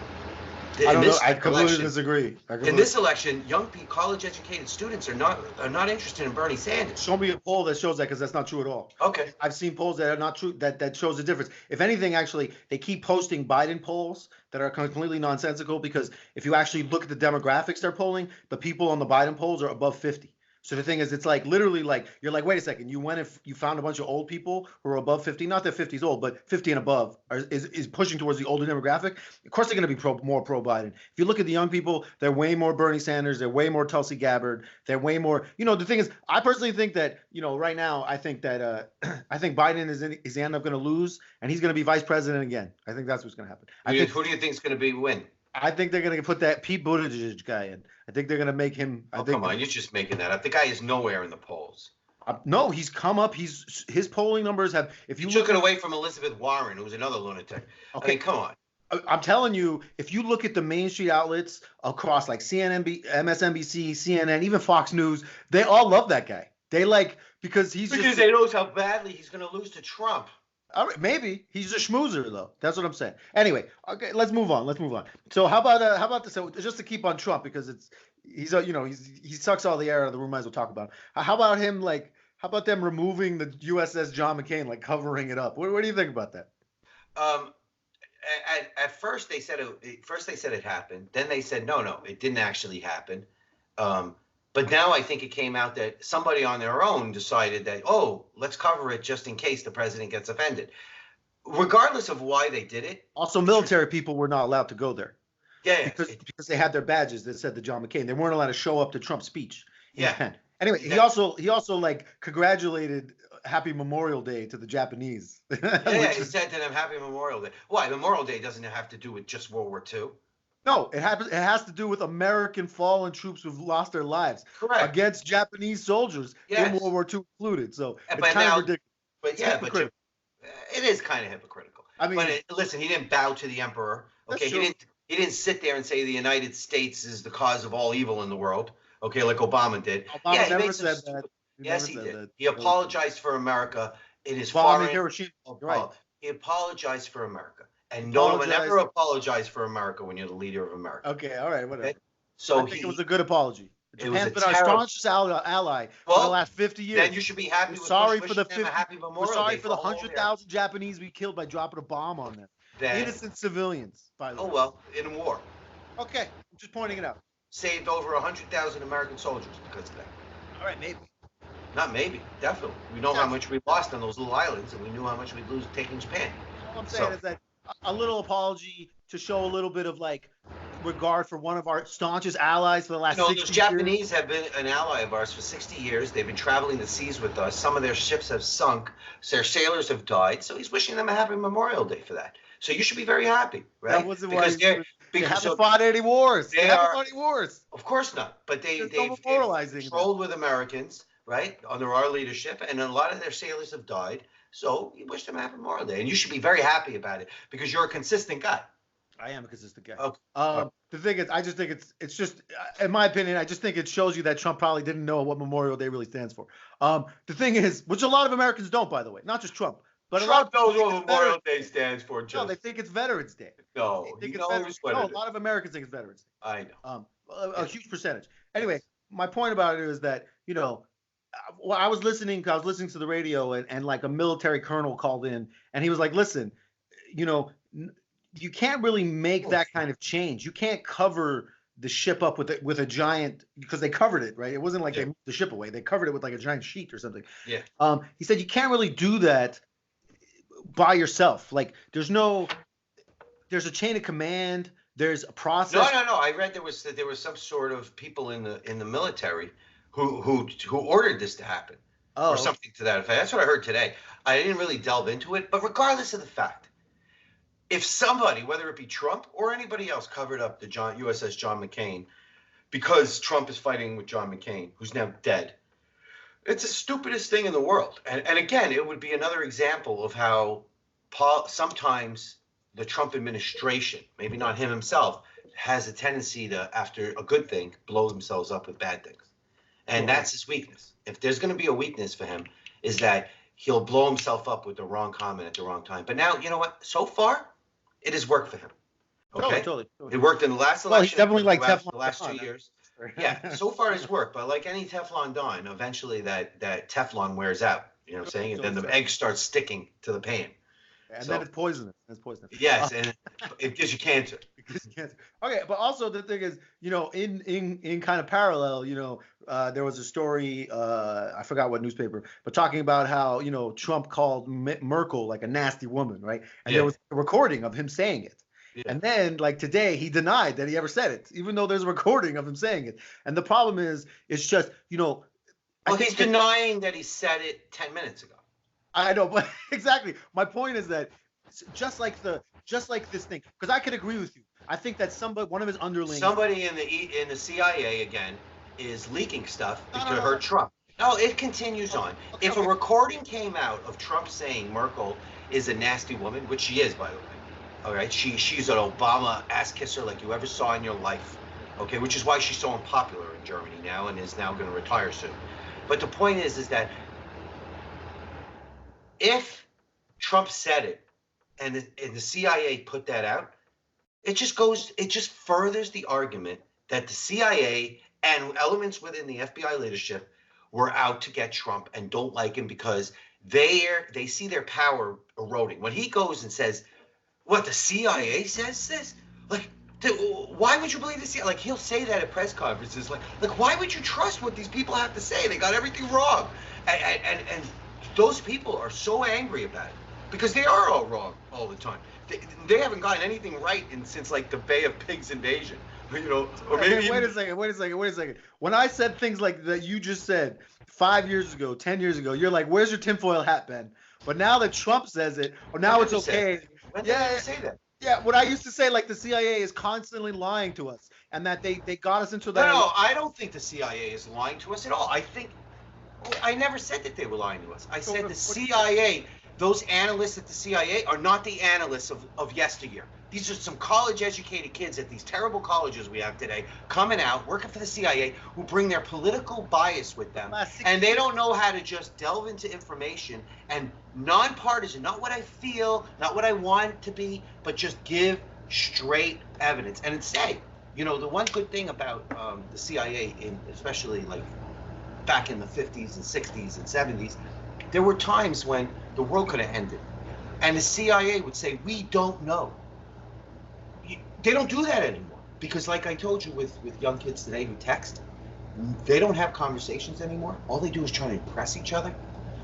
I don't know. I completely disagree. In this election, young people, college-educated students are not interested in Bernie Sanders. Show me a poll that shows that, because that's not true at all. Okay. I've seen polls that are not true that shows the difference. If anything, actually, they keep posting Biden polls that are completely nonsensical, because if you actually look at the demographics they're polling, the people on the Biden polls are above 50. So the thing is, it's like literally like you're like, wait a second, you went and you found a bunch of old people who are above 50. Not that 50 is old, but 50 and above is pushing towards the older demographic. Of course, they're going to be more pro Biden. If you look at the young people, they're way more Bernie Sanders. They're way more Tulsi Gabbard. They're way more. You know, the thing is, I personally think that, you know, right now, I think that I think Biden is end up going to lose, and he's going to be vice president again. I think that's what's going to happen. Who do you think is going to win? I think they're going to put that Pete Buttigieg guy in. I think they're going to make him. Come on, you're just making that up. The guy is nowhere in the polls. No, he's come up. His polling numbers have. If you took it away from Elizabeth Warren, who's another lunatic. Okay, I mean, come on. I'm telling you, if you look at the Main Street outlets across like CNN, MSNBC, CNN, even Fox News, they all love that guy. They like because they know how badly he's going to lose to Trump. All right, maybe he's a schmoozer though. That's what I'm saying. Anyway, okay, let's move on. So how about this? So just to keep on Trump, because he sucks all the air out of the room. Might as well talk about him. How about him? Like, how about them removing the USS John McCain, like covering it up? What do you think about that? At first they said it happened. Then they said no, it didn't actually happen. But now I think it came out that somebody on their own decided that, oh, let's cover it just in case the president gets offended. Regardless of why they did it. Also, military people were not allowed to go there. Yeah. Because they had their badges that said the John McCain. They weren't allowed to show up to Trump's speech. Yeah. Anyway, he also like congratulated Happy Memorial Day to the Japanese. He said to them Happy Memorial Day. Why? Memorial Day doesn't have to do with just World War II. No, it has to do with American fallen troops who've lost their lives against Japanese soldiers in World War II included. So it's kind of ridiculous. It is kind of hypocritical. I mean, listen, he didn't bow to the emperor. Okay, he didn't sit there and say the United States is the cause of all evil in the world. Okay, like Obama did. Obama never said that. Yes, he did. He apologized for America in his foreign. Right. He apologized for America. And no one ever apologize for America when you're the leader of America. Okay, all right, whatever. Okay? So I think it was a good apology. Japan's been our staunchest ally for the last 50 years. Then you should be happy with sorry for the Happy Memorial We're sorry Day for the 100,000 Japanese we killed by dropping a bomb on them. Innocent civilians, by the way. Oh, well, in war. Okay, I'm just pointing it out. Saved over 100,000 American soldiers because of that. All right, maybe. Not maybe, definitely. We know how much we lost on those little islands, and we knew how much we'd lose taking Japan. All I'm saying is that a little apology to show a little bit of like regard for one of our staunchest allies for the last 60 years. Those Japanese have been an ally of ours for 60 years. They've been traveling the seas with us. Some of their ships have sunk. Their sailors have died. So he's wishing them a happy Memorial Day for that. So you should be very happy, right? That wasn't they haven't fought any wars. They haven't fought any wars. Of course not. But they've controlled with Americans, right, under our leadership, and a lot of their sailors have died. So you wish them a happy Memorial Day, and you should be very happy about it because you're a consistent guy. I am a consistent guy. Okay. The thing is, I just think it's just, in my opinion, I just think it shows you that Trump probably didn't know what Memorial Day really stands for. The thing is, which a lot of Americans don't, by the way, not just Trump, but Trump knows what Memorial Day stands for. No, they think it's Veterans Day. No, he knows what it is. A lot of Americans think it's Veterans Day. I know. A huge percentage. Anyway, my point about it is that, you know, well, I was listening to the radio and like a military colonel called in and he was like, listen, you know, you can't really make that kind of change. You can't cover the ship up with a giant, because they covered it, right? It wasn't like they moved the ship away. They covered it with like a giant sheet or something. Yeah. He said, you can't really do that by yourself. Like there's a chain of command. There's a process. No. I read there was some sort of people in the military who ordered this to happen, or something to that effect. That's what I heard today. I didn't really delve into it, but regardless of the fact, if somebody, whether it be Trump or anybody else, covered up the USS John McCain because Trump is fighting with John McCain, who's now dead, it's the stupidest thing in the world. And again, it would be another example of how sometimes the Trump administration, maybe not him himself, has a tendency to, after a good thing, blow themselves up with bad things. And that's his weakness. If there's going to be a weakness for him, is that he'll blow himself up with the wrong comment at the wrong time. But now, you know what? So far, it has worked for him. Okay? Totally. It worked in the last election. He's definitely like the last 2 years. Yeah, so far it's worked. But like any Teflon Don, eventually that Teflon wears out. You know what I'm saying? And then the egg starts sticking to the pan. And then it's poisonous. Yes, and it gives you cancer. Okay, but also the thing is, in kind of parallel, there was a story, I forgot what newspaper, but talking about how, Trump called Merkel like a nasty woman, right? And there was a recording of him saying it. Yeah. And then, like today, he denied that he ever said it, even though there's a recording of him saying it. And the problem is, it's just, Well, he's denying that he said it 10 minutes ago. I know, but exactly. My point is that just like this thing, because I could agree with you. I think that one of his underlings, somebody in the CIA again, is leaking stuff to hurt Trump. No, it continues on. If a recording came out of Trump saying Merkel is a nasty woman, which she is, by the way, all right, she's an Obama ass kisser like you ever saw in your life, okay, which is why she's so unpopular in Germany now and is now going to retire soon. But the point is that if Trump said it and the CIA put that out, it just furthers the argument that the CIA and elements within the FBI leadership were out to get Trump and don't like him because they see their power eroding. When he goes and says, what, the CIA says this? Like, why would you believe the CIA? Like, he'll say that at press conferences. Like, why would you trust what these people have to say? They got everything wrong. And those people are so angry about it because they are all wrong all the time. They haven't gotten anything right since like the Bay of Pigs invasion, or maybe. Wait a second. When I said things like that you just said 5 years ago, 10 years ago, you're like, "Where's your tinfoil hat, Ben?" But now that Trump says it, or now it's okay. When did I say that? Yeah, what I used to say, like the CIA is constantly lying to us, and that they got us into that. No, I don't think the CIA is lying to us at all. I never said that they were lying to us. I said the CIA. Those analysts at the CIA are not the analysts of yesteryear. These are some college-educated kids at these terrible colleges we have today coming out, working for the CIA, who bring their political bias with them. And they don't know how to just delve into information and nonpartisan, not what I feel, not what I want it to be, but just give straight evidence. And say, the one good thing about the CIA, especially like back in the 50s and 60s and 70s, there were times when the world could have ended. And the CIA would say, we don't know. They don't do that anymore. Because like I told you with young kids today who text, they don't have conversations anymore. All they do is try to impress each other.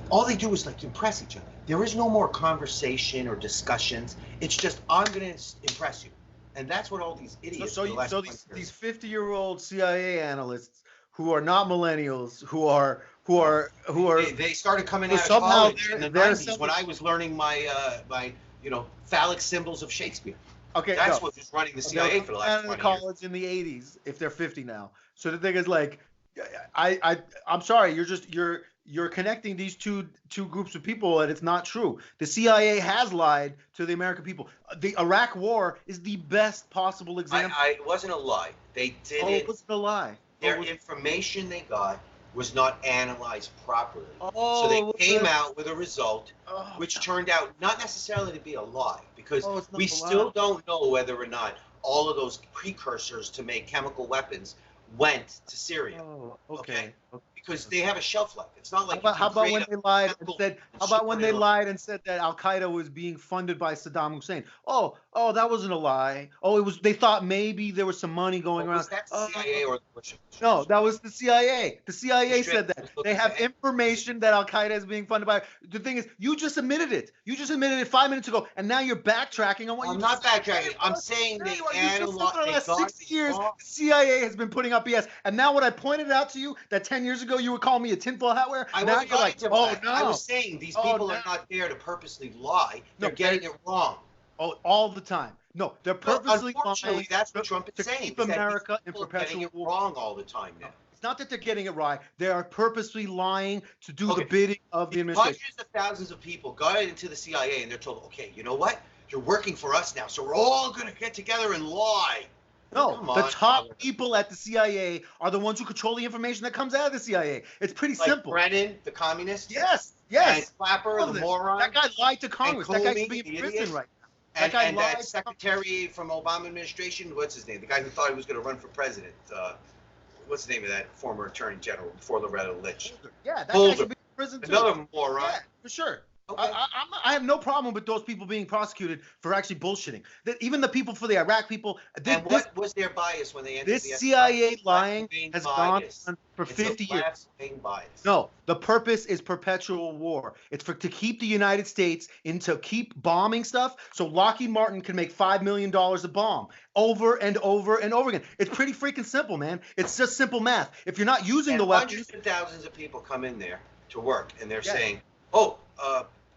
All they do is like impress each other. There is no more conversation or discussions. It's just, I'm going to impress you. And that's what all these idiots So these 50-year-old CIA analysts who are not millennials, who are they started coming out of college in the 90s when I was learning my phallic symbols of Shakespeare. Okay, that's what was running the CIA for the last 20 years. College in the 80s, if they're 50 now. So the thing is, like, I'm sorry, you're connecting these two groups of people, and it's not true. The CIA has lied to the American people. The Iraq War is the best possible example. It wasn't a lie. They did it. It wasn't a lie. Their information they got was not analyzed properly. So they came out with a result which turned out not necessarily to be a lie, because we still don't know whether or not all of those precursors to make chemical weapons went to Syria. Okay. Because they have a shelf life. It's not like how about when they lied and said that Al Qaeda was being funded by Saddam Hussein? Oh, that wasn't a lie. Oh, it was. They thought maybe there was some money going around. Was that the CIA or the Bush? No, that was the CIA. The CIA said that they have information that Al Qaeda is being funded by. The thing is, you just admitted it. You just admitted it 5 minutes ago, and now you're backtracking on what I'm not backtracking. I'm saying they analyzed. For the last 60 years, the CIA has been putting out out BS. And now when I pointed out to you that 10 years ago you would call me a tinfoil hat wearer, now you're like, oh no. I was saying these people are not there to purposely lie. They're getting it wrong. Oh, all the time. No, they're purposely unfortunately, that's what Trump is to saying. keep America in perpetual war. Wrong all the time now. It's not that they're getting it right. They are purposely lying to do the bidding of the administration. Hundreds of thousands of people got into the CIA and they're told, okay, you know what? You're working for us now, so we're all going to get together and lie. No, the top people at the CIA are the ones who control the information that comes out of the CIA. It's pretty simple. Brennan, the communist? Yes. And Clapper, the moron? That guy lied to Congress. That guy's being in prison right now. That secretary from Obama administration, what's his name? The guy who thought he was going to run for president. What's the name of that former attorney general before Loretta Lynch? Yeah, that guy should be in prison too. Another moron. Yeah, for sure. Okay. I have no problem with those people being prosecuted for actually bullshitting. Even the people for the Iraq people. What was their bias when they entered the CIA lying has gone on for 50 years. Bias. No, the purpose is perpetual war. It's to keep the United States to keep bombing stuff so Lockheed Martin can make $5 million a bomb over and over and over again. It's pretty freaking simple, man. It's just simple math. If you're not using the weapons. Hundreds of thousands of people come in there to work and they're saying,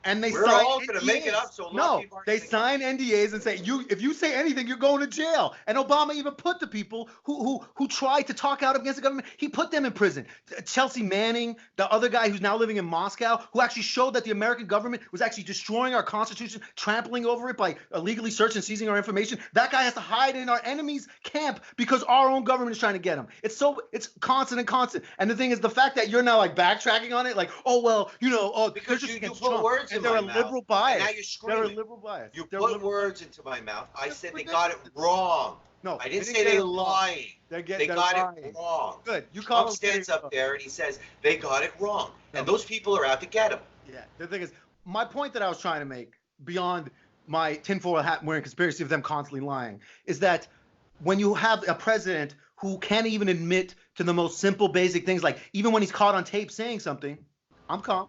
and they we're sign all going to make it up. So no, they sign NDAs and say if you say anything, you're going to jail. And Obama even put the people who tried to talk out against the government, he put them in prison. Chelsea Manning, the other guy who's now living in Moscow, who actually showed that the American government was actually destroying our Constitution, trampling over it by illegally searching and seizing our information. That guy has to hide in our enemy's camp because our own government is trying to get him. It's constant. And the thing is, the fact that you're now like backtracking on it, like, because you put words in my mouth. Liberal bias. And now you're screaming. They're a liberal bias. You put words into my mouth. I said they got it wrong. No, I didn't say they're lying. They got it wrong. Good. Trump stands up there and he says they got it wrong, and those people are out to get him. Yeah. The thing is, my point that I was trying to make, beyond my tinfoil hat wearing conspiracy of them constantly lying, is that when you have a president who can't even admit to the most simple, basic things, like even when he's caught on tape saying something, I'm calm.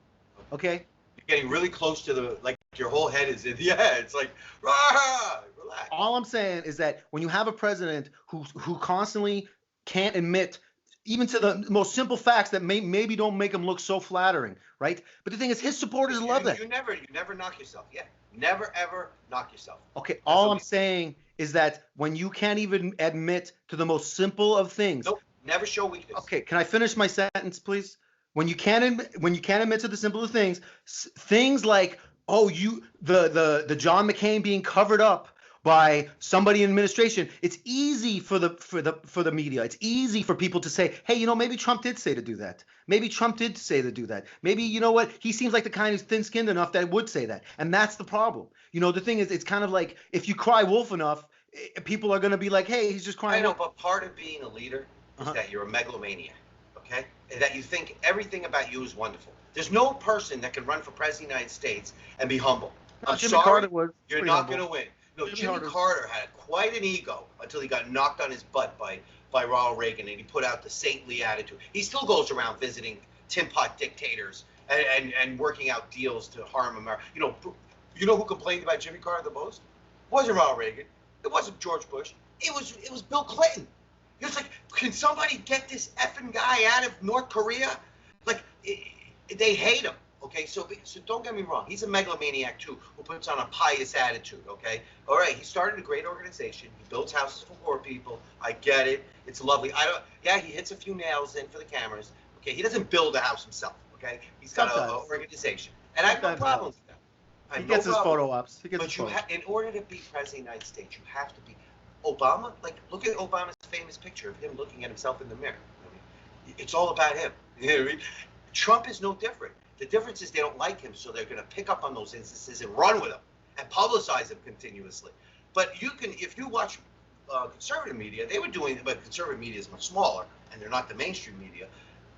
Okay. You're getting really close to your whole head is in the air. It's like, relax. All I'm saying is that when you have a president who constantly can't admit even to the most simple facts that maybe don't make him look so flattering, right? But the thing is, his supporters love that. You never knock yourself. Yeah. Never, ever knock yourself. Okay. All I'm saying is that when you can't even admit to the most simple of things. Nope. Never show weakness. Okay. Can I finish my sentence, please? When you can't admit to the simple things, things like the John McCain being covered up by somebody in administration, it's easy for the media. It's easy for people to say, hey, maybe Trump did say to do that. Maybe Trump did say to do that. Maybe, you know what? He seems like the kind who's thin-skinned enough that would say that. And that's the problem. The thing is, it's kind of like if you cry wolf enough, people are going to be like, hey, he's just crying. I know, but part of being a leader is that you're a megalomaniac. Okay? And that you think everything about you is wonderful. There's no person that can run for president of the United States and be humble. I'm sorry, you're not going to win. No, Jimmy Carter had quite an ego until he got knocked on his butt by Ronald Reagan, and he put out the saintly attitude. He still goes around visiting tin pot dictators and working out deals to harm America. You know who complained about Jimmy Carter the most? It wasn't Ronald Reagan. It wasn't George Bush. It was Bill Clinton. He was like, can somebody get this effing guy out of North Korea? Like, they hate him. Okay, so don't get me wrong. He's a megalomaniac too, who puts on a pious attitude. Okay, all right. He started a great organization. He builds houses for poor people. I get it. It's lovely. Yeah, he hits a few nails in for the cameras. Okay, he doesn't build a house himself. Okay, he's got an organization, and I have no problem with that. He gets his photo ops. In order to be president of the United States, you have to be Obama. Like, look at Obama's famous picture of him looking at himself in the mirror. It's all about him. You know what I mean? Trump is no different. The difference is they don't like him, so they're going to pick up on those instances and run with them and publicize them continuously. But if you watch conservative media, they were doing, but conservative media is much smaller, and they're not the mainstream media.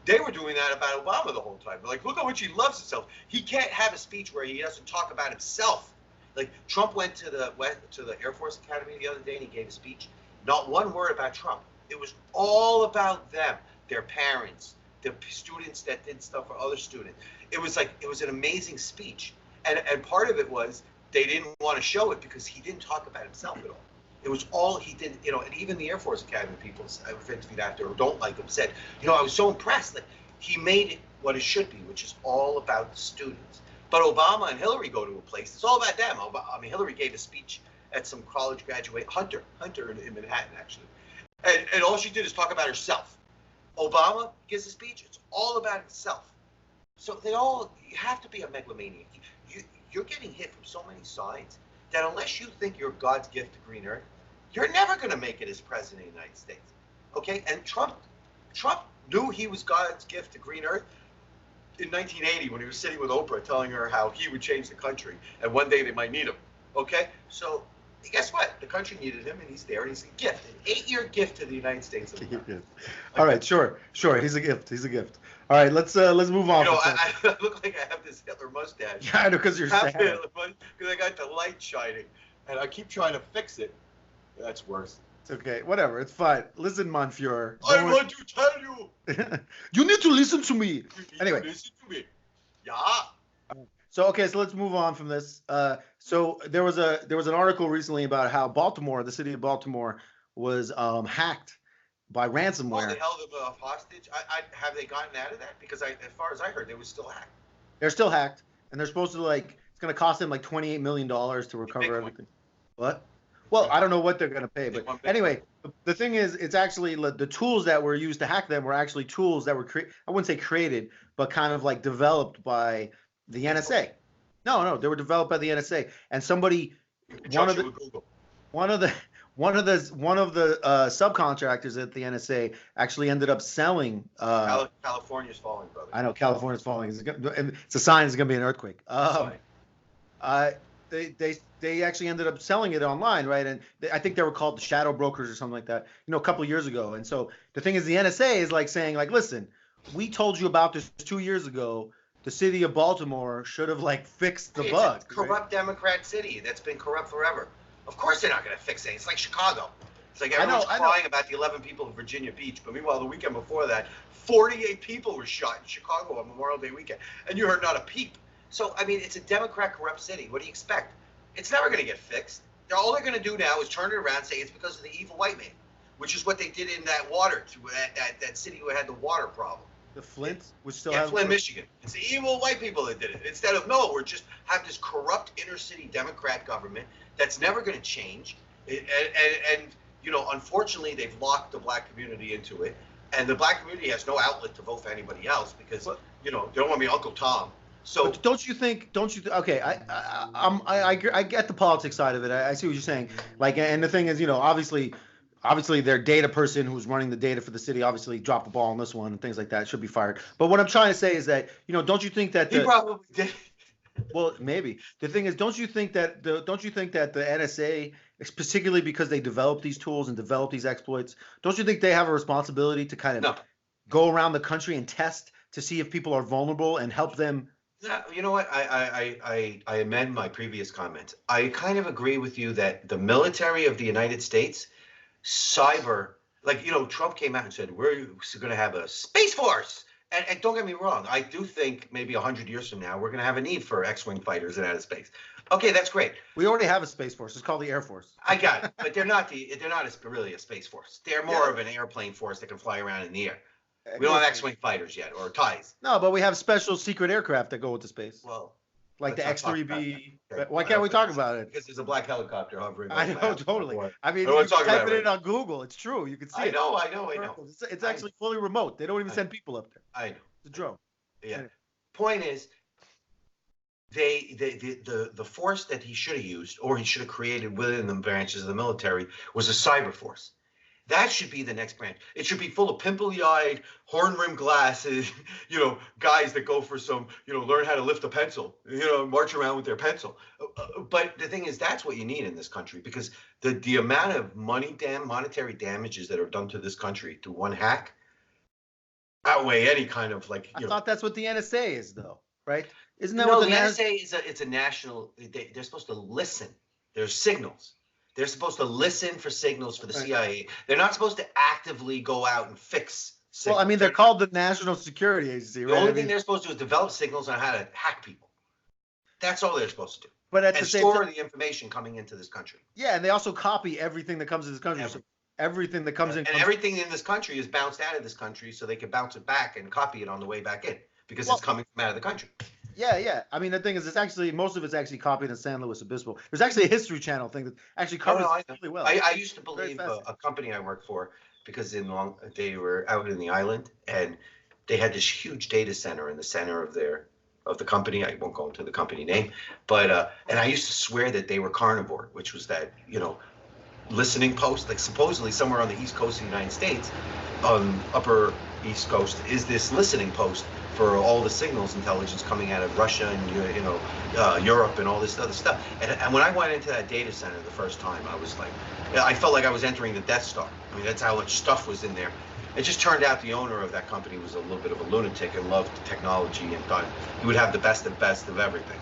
They were doing that about Obama the whole time. They're like, look how much he loves himself. He can't have a speech where he doesn't talk about himself. Like, Trump went to the Air Force Academy the other day, and he gave a speech. Not one word about Trump. It was all about them, their parents, the students that did stuff for other students. It was an amazing speech. And part of it was they didn't want to show it because he didn't talk about himself at all. It was all he did, you know, and even the Air Force Academy people I've interviewed after or don't like him said, you know, I was so impressed that he made it what it should be, which is all about the students. But Obama and Hillary go to a place, it's all about them. I mean, Hillary gave a speech at some college graduate, Hunter in Manhattan, actually. And all she did is talk about herself. Obama gives a speech, it's all about himself. So you have to be a megalomaniac. You're getting hit from so many sides that unless you think you're God's gift to Green Earth, you're never going to make it as president of the United States. Okay? And Trump knew he was God's gift to Green Earth in 1980 when he was sitting with Oprah telling her how he would change the country and one day they might need him. Okay? So guess what? The country needed him and he's there and he's a gift. An 8-year gift to the United States of America. All right, sure. He's a gift. All right, let's move on. You know, I look like I have this Hitler mustache. Yeah, I know, because you're sad. Because I got the light shining, and I keep trying to fix it. That's worse. It's okay. Whatever. It's fine. Listen, Monfior. I want to tell you. You need to listen to me. Anyway. Listen to me. Yeah. So let's move on from this. So there was an article recently about how the city of Baltimore, was hacked by ransomware. Oh, they held them hostage. Have they gotten out of that? Because as far as I heard, they were still hacked. They're still hacked, and they're supposed to it's going to cost them like $28 million to recover everything. What? Well, I don't know what they're going to pay, but anyway, the thing is, it's actually the tools that were used to hack them were actually tools that were I wouldn't say created, but kind of like developed by the NSA. No, they were developed by the NSA, and somebody, one of the subcontractors at the NSA actually ended up selling. California's falling, brother. I know California's falling. It's a sign it's going to be an earthquake. They actually ended up selling it online, right? And I think they were called the shadow brokers or something like that, a couple of years ago. And so the thing is, the NSA is like saying, listen, we told you about this 2 years ago. The city of Baltimore should have fixed the bug. It's a corrupt Democrat city that's been corrupt forever. Of course they're not going to fix it. It's like Chicago. It's like everyone's crying about the 11 people in Virginia Beach, but meanwhile the weekend before that, 48 people were shot in Chicago on Memorial Day weekend, and you heard not a peep. So I mean, it's a Democrat corrupt city. What do you expect? It's never going to get fixed. All they're going to do now is turn it around and say it's because of the evil white man, which is what they did in that that city who had the water problem. The Flint was still Flint, Michigan. It's the evil white people that did it. Instead of we're just have this corrupt inner city Democrat government that's never going to change. And unfortunately, they've locked the black community into it, and the black community has no outlet to vote for anybody else because they don't want to be Uncle Tom. So but don't you think? Okay, I get the politics side of it. I see what you're saying. And the thing is, obviously their data person who's running the data for the city obviously dropped the ball on this one and things like that, should be fired. But what I'm trying to say is that, don't you think that he probably did? Well, maybe. The thing is, don't you think that the NSA, particularly because they develop these tools and develop these exploits, don't you think they have a responsibility to kind of go around the country and test to see if people are vulnerable and help them? You know what? I amend my previous comments. I kind of agree with you that the military of the United States, cyber, Trump came out and said, we're going to have a space force. And don't get me wrong, I do think maybe 100 years from now, we're going to have a need for X-Wing fighters in outer space. Okay, that's great. We already have a space force. It's called the Air Force. I got it, but they're not really a space force. They're more of an airplane force that can fly around in the air. We don't have X-Wing fighters yet, or TIEs. No, but we have special secret aircraft that go into space. Well, like the X-3B. Why can't we talk about it? Because there's a black helicopter hovering. I know, totally. I mean, you type it in on Google. It's true. You can see it. I know. It's actually fully remote. They don't even send people up there. I know. It's a drone. Yeah. Point is, the force that he should have used, or he should have created within the branches of the military, was a cyber force. That should be the next branch. It should be full of pimply-eyed, horn-rimmed glasses, guys that go for some, learn how to lift a pencil, march around with their pencil. But the thing is, that's what you need in this country, because the amount of monetary damages that are done to this country through one hack outweigh any kind of I thought that's what the NSA is, though, right? Isn't that what the NSA is? It's a national. They're supposed to listen. There's signals. They're supposed to listen for signals for the CIA. They're not supposed to actively go out and fix signals. Well, I mean, they're called the National Security Agency, right? The only thing they're supposed to do is develop signals on how to hack people. That's all they're supposed to do. but at and the same store time, the information coming into this country. yeah, and they also copy everything that comes in this country. So everything that comes in, and everything in this country is bounced out of this country, so they can bounce it back and copy it on the way back in because it's coming from out of the country. Yeah, yeah. I mean, the thing is, it's actually most of it's actually copied in San Luis Obispo. There's actually a History Channel thing that actually covers it really well. I used to believe a company I worked for, because they were out in the island and they had this huge data center in the center of the company. I won't go into the company name, but and I used to swear that they were carnivore, which was that, listening post, like supposedly somewhere on the East Coast of the United States, upper East Coast, is this listening post for all the signals intelligence coming out of Russia and Europe and all this other stuff. And when I went into that data center the first time, I was like, I felt like I was entering the Death Star. I mean, that's how much stuff was in there. It just turned out the owner of that company was a little bit of a lunatic and loved technology and thought he would have the best of everything.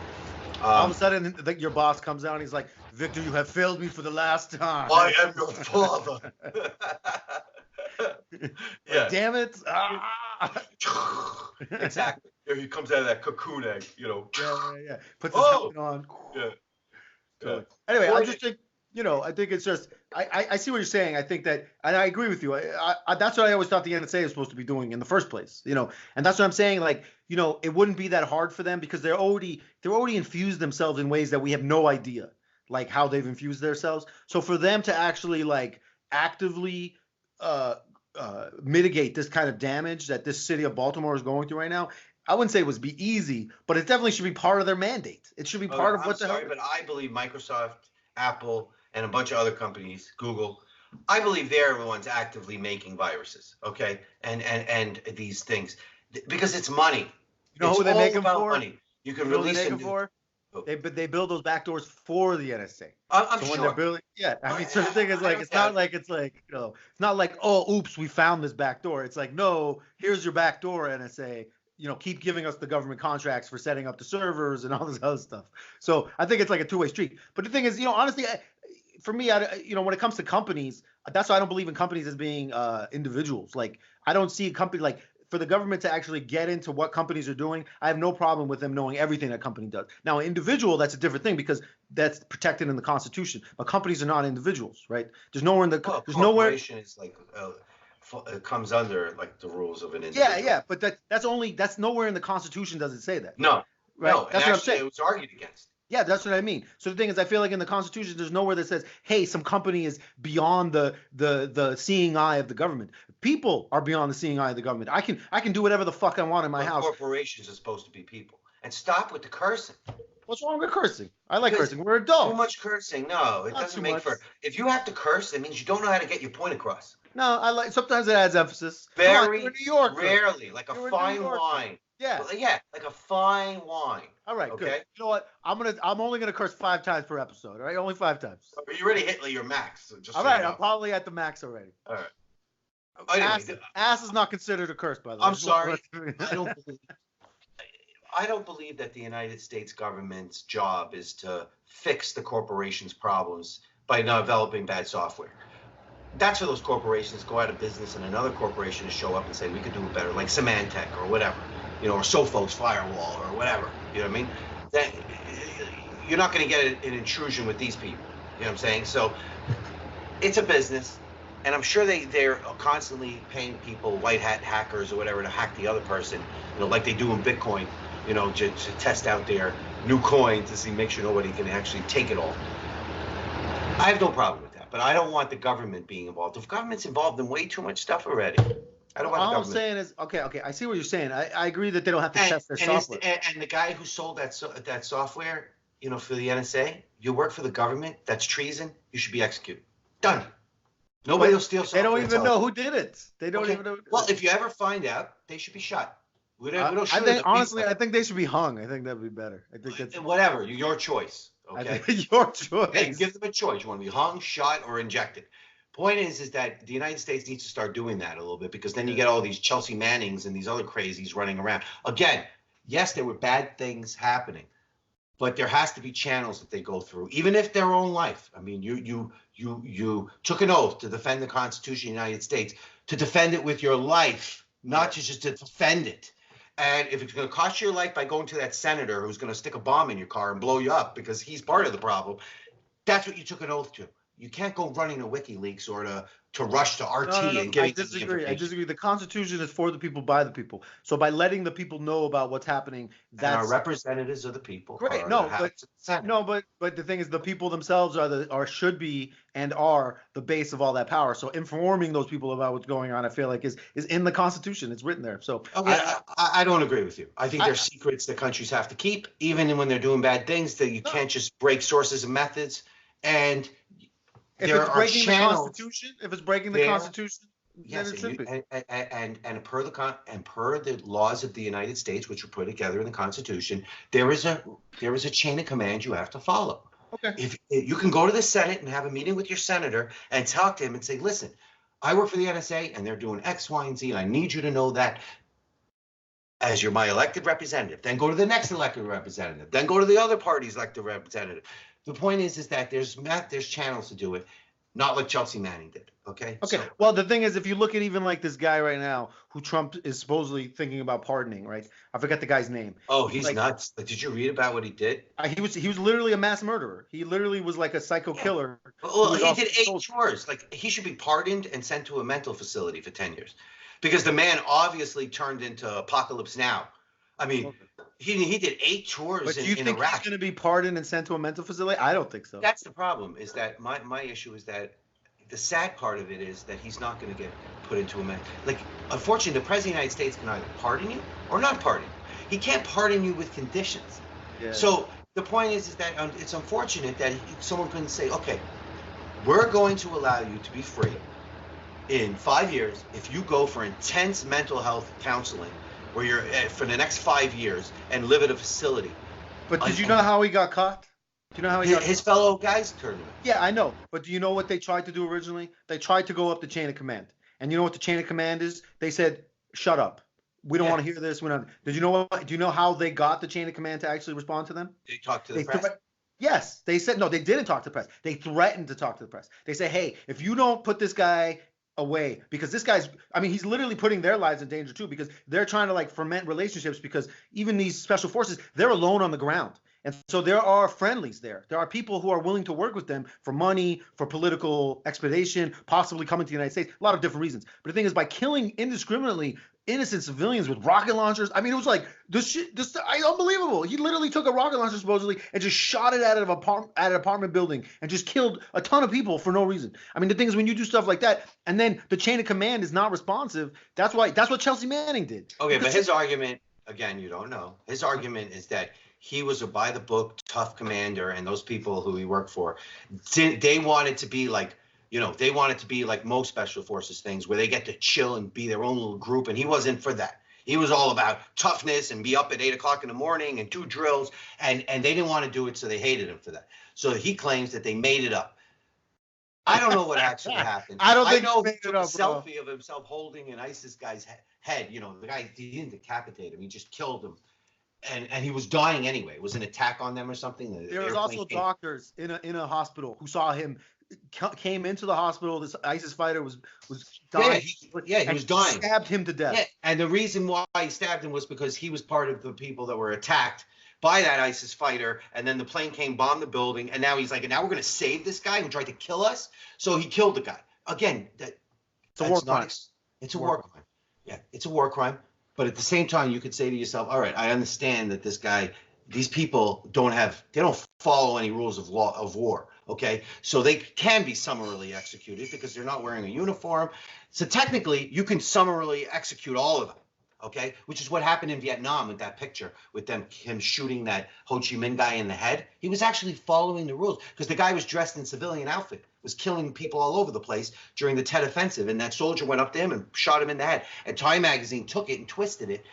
All of a sudden, your boss comes out and he's like, "Victor, you have failed me for the last time. I am your father." Yeah. Damn it. Exactly. He comes out of that cocoon egg, Yeah. Puts his helmet on. Yeah. Anyway, I just think, I think it's just, I see what you're saying. I think that, and I agree with you. That's what I always thought the NSA was supposed to be doing in the first place, and that's what I'm saying. Like, it wouldn't be that hard for them because they're already infused themselves in ways that we have no idea, like how they've infused themselves. So for them to actually like actively mitigate this kind of damage that this city of Baltimore is going through right now, I wouldn't say it would be easy, but it definitely should be part of their mandate. It should be part of what the hell. But I believe Microsoft, Apple, and a bunch of other companies, Google, I believe they're the ones actively making viruses, okay, and these things, because it's money. You know who they make them for? Money. You can release them for. They build those backdoors for the NSA. I'm so sure. When they're building, I mean, so the thing is, like, it's not like it's not like, oh, oops, we found this backdoor. It's like, no, here's your backdoor, NSA. Keep giving us the government contracts for setting up the servers and all this other stuff. So I think it's like a two-way street. But the thing is, honestly, for me, when it comes to companies, that's why I don't believe in companies as being individuals. Like, I don't see a company like. For the government to actually get into what companies are doing, I have no problem with them knowing everything that company does. Now, an individual, that's a different thing because that's protected in the Constitution. But companies are not individuals, right? There's nowhere in the there's nowhere. Corporation is like it comes under like the rules of an individual. Yeah, but that's nowhere in the Constitution does it say that. No, right? No, that's what I'm saying. It was argued against. Yeah, that's what I mean. So the thing is, I feel like in the Constitution, there's nowhere that says, "Hey, some company is beyond the seeing eye of the government." People are beyond the seeing eye of the government. I can do whatever the fuck I want in my house. Corporations are supposed to be people. And stop with the cursing. What's wrong with cursing? I like cursing. We're adults. Too much cursing. No, it doesn't make for. If you have to curse, it means you don't know how to get your point across. No, sometimes it adds emphasis. Very New York, rarely, like a fine wine. Yeah. Yeah, like a fine wine. All right, okay? Good. You know what? I'm only gonna curse 5 times per episode. All right, only 5 times. You already hit your max. So all right, I'm probably at the max already. All right. Anyway, ass is not considered a curse, by the way. I'm sorry. I don't believe that the United States government's job is to fix the corporation's problems by developing bad software. That's where those corporations go out of business and another corporation to show up and say, we could do it better, like Symantec or whatever, or Sophos Firewall or whatever, you know what I mean? You're not going to get an intrusion with these people, you know what I'm saying? So it's a business, and I'm sure they're constantly paying people, white hat hackers or whatever, to hack the other person, like they do in Bitcoin, to test out their new coin to make sure nobody can actually take it all. I have no problem with that, but I don't want the government being involved. The government's involved in way too much stuff already. I don't want the government. All I'm saying is, okay, I see what you're saying. I agree that they don't have to test their software. And the guy who sold that software, for the NSA, you work for the government, that's treason, you should be executed. Done. Nobody will steal software. They don't even know who did it. They don't even know. Well, if you ever find out, they should be shot. We don't shoot I think they should be hung. I think that would be better. I think that's whatever, your choice. Okay, your choice. Hey, give them a choice. You want to be hung, shot, or injected. Point is that the United States needs to start doing that a little bit, because then you get all these Chelsea Mannings and these other crazies running around. Again, yes, there were bad things happening, but there has to be channels that they go through, even if their own life. I mean, you took an oath to defend the Constitution of the United States, to defend it with your life, not just to defend it. And if it's going to cost you your life by going to that senator who's going to stick a bomb in your car and blow you up because he's part of the problem, that's what you took an oath to. You can't go running to WikiLeaks or to rush to RT and giving them the information. I disagree. The Constitution is for the people, by the people. So by letting the people know about what's happening, that's and our representatives of the people. Great. But the thing is, the people themselves should be and are the base of all that power. So informing those people about what's going on, I feel like is in the Constitution. It's written there. So okay, I don't agree with you. I think there's secrets that countries have to keep, even when they're doing bad things. That you can't just break sources and methods. And if it's breaking the Constitution, yes, then it should be. And per the laws of the United States, which were put together in the Constitution, there is a chain of command you have to follow. Okay. If you can go to the Senate and have a meeting with your senator and talk to him and say, listen, I work for the NSA and they're doing X, Y, and Z, and I need you to know that as you're my elected representative. Then go to the next elected representative. Then go to the other party's elected representative. The point is that there's channels to do it, not like Chelsea Manning did. Okay. Okay. So, well, the thing is, if you look at even like this guy right now, who Trump is supposedly thinking about pardoning, right? I forget the guy's name. Oh, he's nuts. Like, did you read about what he did? He was literally a mass murderer. He literally was like a psycho killer. Well, he did 8 chores. Like, he should be pardoned and sent to a mental facility for 10 years, because the man obviously turned into Apocalypse Now. I mean, he did 8 chores but in Iraq. Do you think he's going to be pardoned and sent to a mental facility? I don't think so. That's the problem. Is that my issue is that the sad part of it is that he's not going to get put into a mental. Like, unfortunately, the president of the United States can either pardon you or not pardon you. He can't pardon you with conditions. Yeah. So the point is that it's unfortunate that someone couldn't say, okay, we're going to allow you to be free in 5 years if you go for intense mental health counseling, where you're for the next 5 years and live at a facility. But did you know how he got caught? Do you know how he got his fellow guys turned him? Yeah, I know. But do you know what they tried to do originally? They tried to go up the chain of command. And you know what the chain of command is? They said, shut up. We don't want to hear this. Did you know what? Do you know how they got the chain of command to actually respond to them? They talked to the press? Yes. They said, no, they didn't talk to the press. They threatened to talk to the press. They say, hey, if you don't put this guy away, because this guy's, I mean, he's literally putting their lives in danger too, because they're trying to like ferment relationships, because even these special forces, they're alone on the ground. And so there are friendlies there. There are people who are willing to work with them for money, for political expedition, possibly coming to the United States, a lot of different reasons. But the thing is, by killing indiscriminately innocent civilians with rocket launchers, I mean, it was like unbelievable. He literally took a rocket launcher supposedly and just shot it at an apartment building and just killed a ton of people for no reason. I mean, the thing is, when you do stuff like that, and then the chain of command is not responsive, that's what Chelsea Manning did. Okay, but his argument, again, you don't know. His argument is that he was a by-the-book, tough commander, and those people who he worked for, they wanted to be like, they wanted to be like most special forces things, where they get to chill and be their own little group, and he wasn't for that. He was all about toughness and be up at 8 o'clock in the morning and do drills, and they didn't want to do it, so they hated him for that. So he claims that they made it up. I don't know what actually happened. I know he took a selfie of himself holding an ISIS guy's head. The guy, he didn't decapitate him. He just killed him. And he was dying anyway. It was an attack on them or something. There was also doctors in a hospital who saw him, came into the hospital. This ISIS fighter was dying. He was dying. Stabbed him to death. Yeah, and the reason why he stabbed him was because he was part of the people that were attacked by that ISIS fighter. And then the plane came, bombed the building, and now he's like, now we're going to save this guy who tried to kill us. So he killed the guy. Again, it's a war crime. It's a war crime. Yeah, it's a war crime. But at the same time, you could say to yourself, all right, I understand that these people don't follow any rules of war. Okay, so they can be summarily executed because they're not wearing a uniform. So technically, you can summarily execute all of them. Okay, which is what happened in Vietnam with that picture with him shooting that Ho Chi Minh guy in the head. He was actually following the rules because the guy was dressed in civilian outfit, was killing people all over the place during the Tet Offensive, and that soldier went up to him and shot him in the head. And Time magazine took it and twisted it,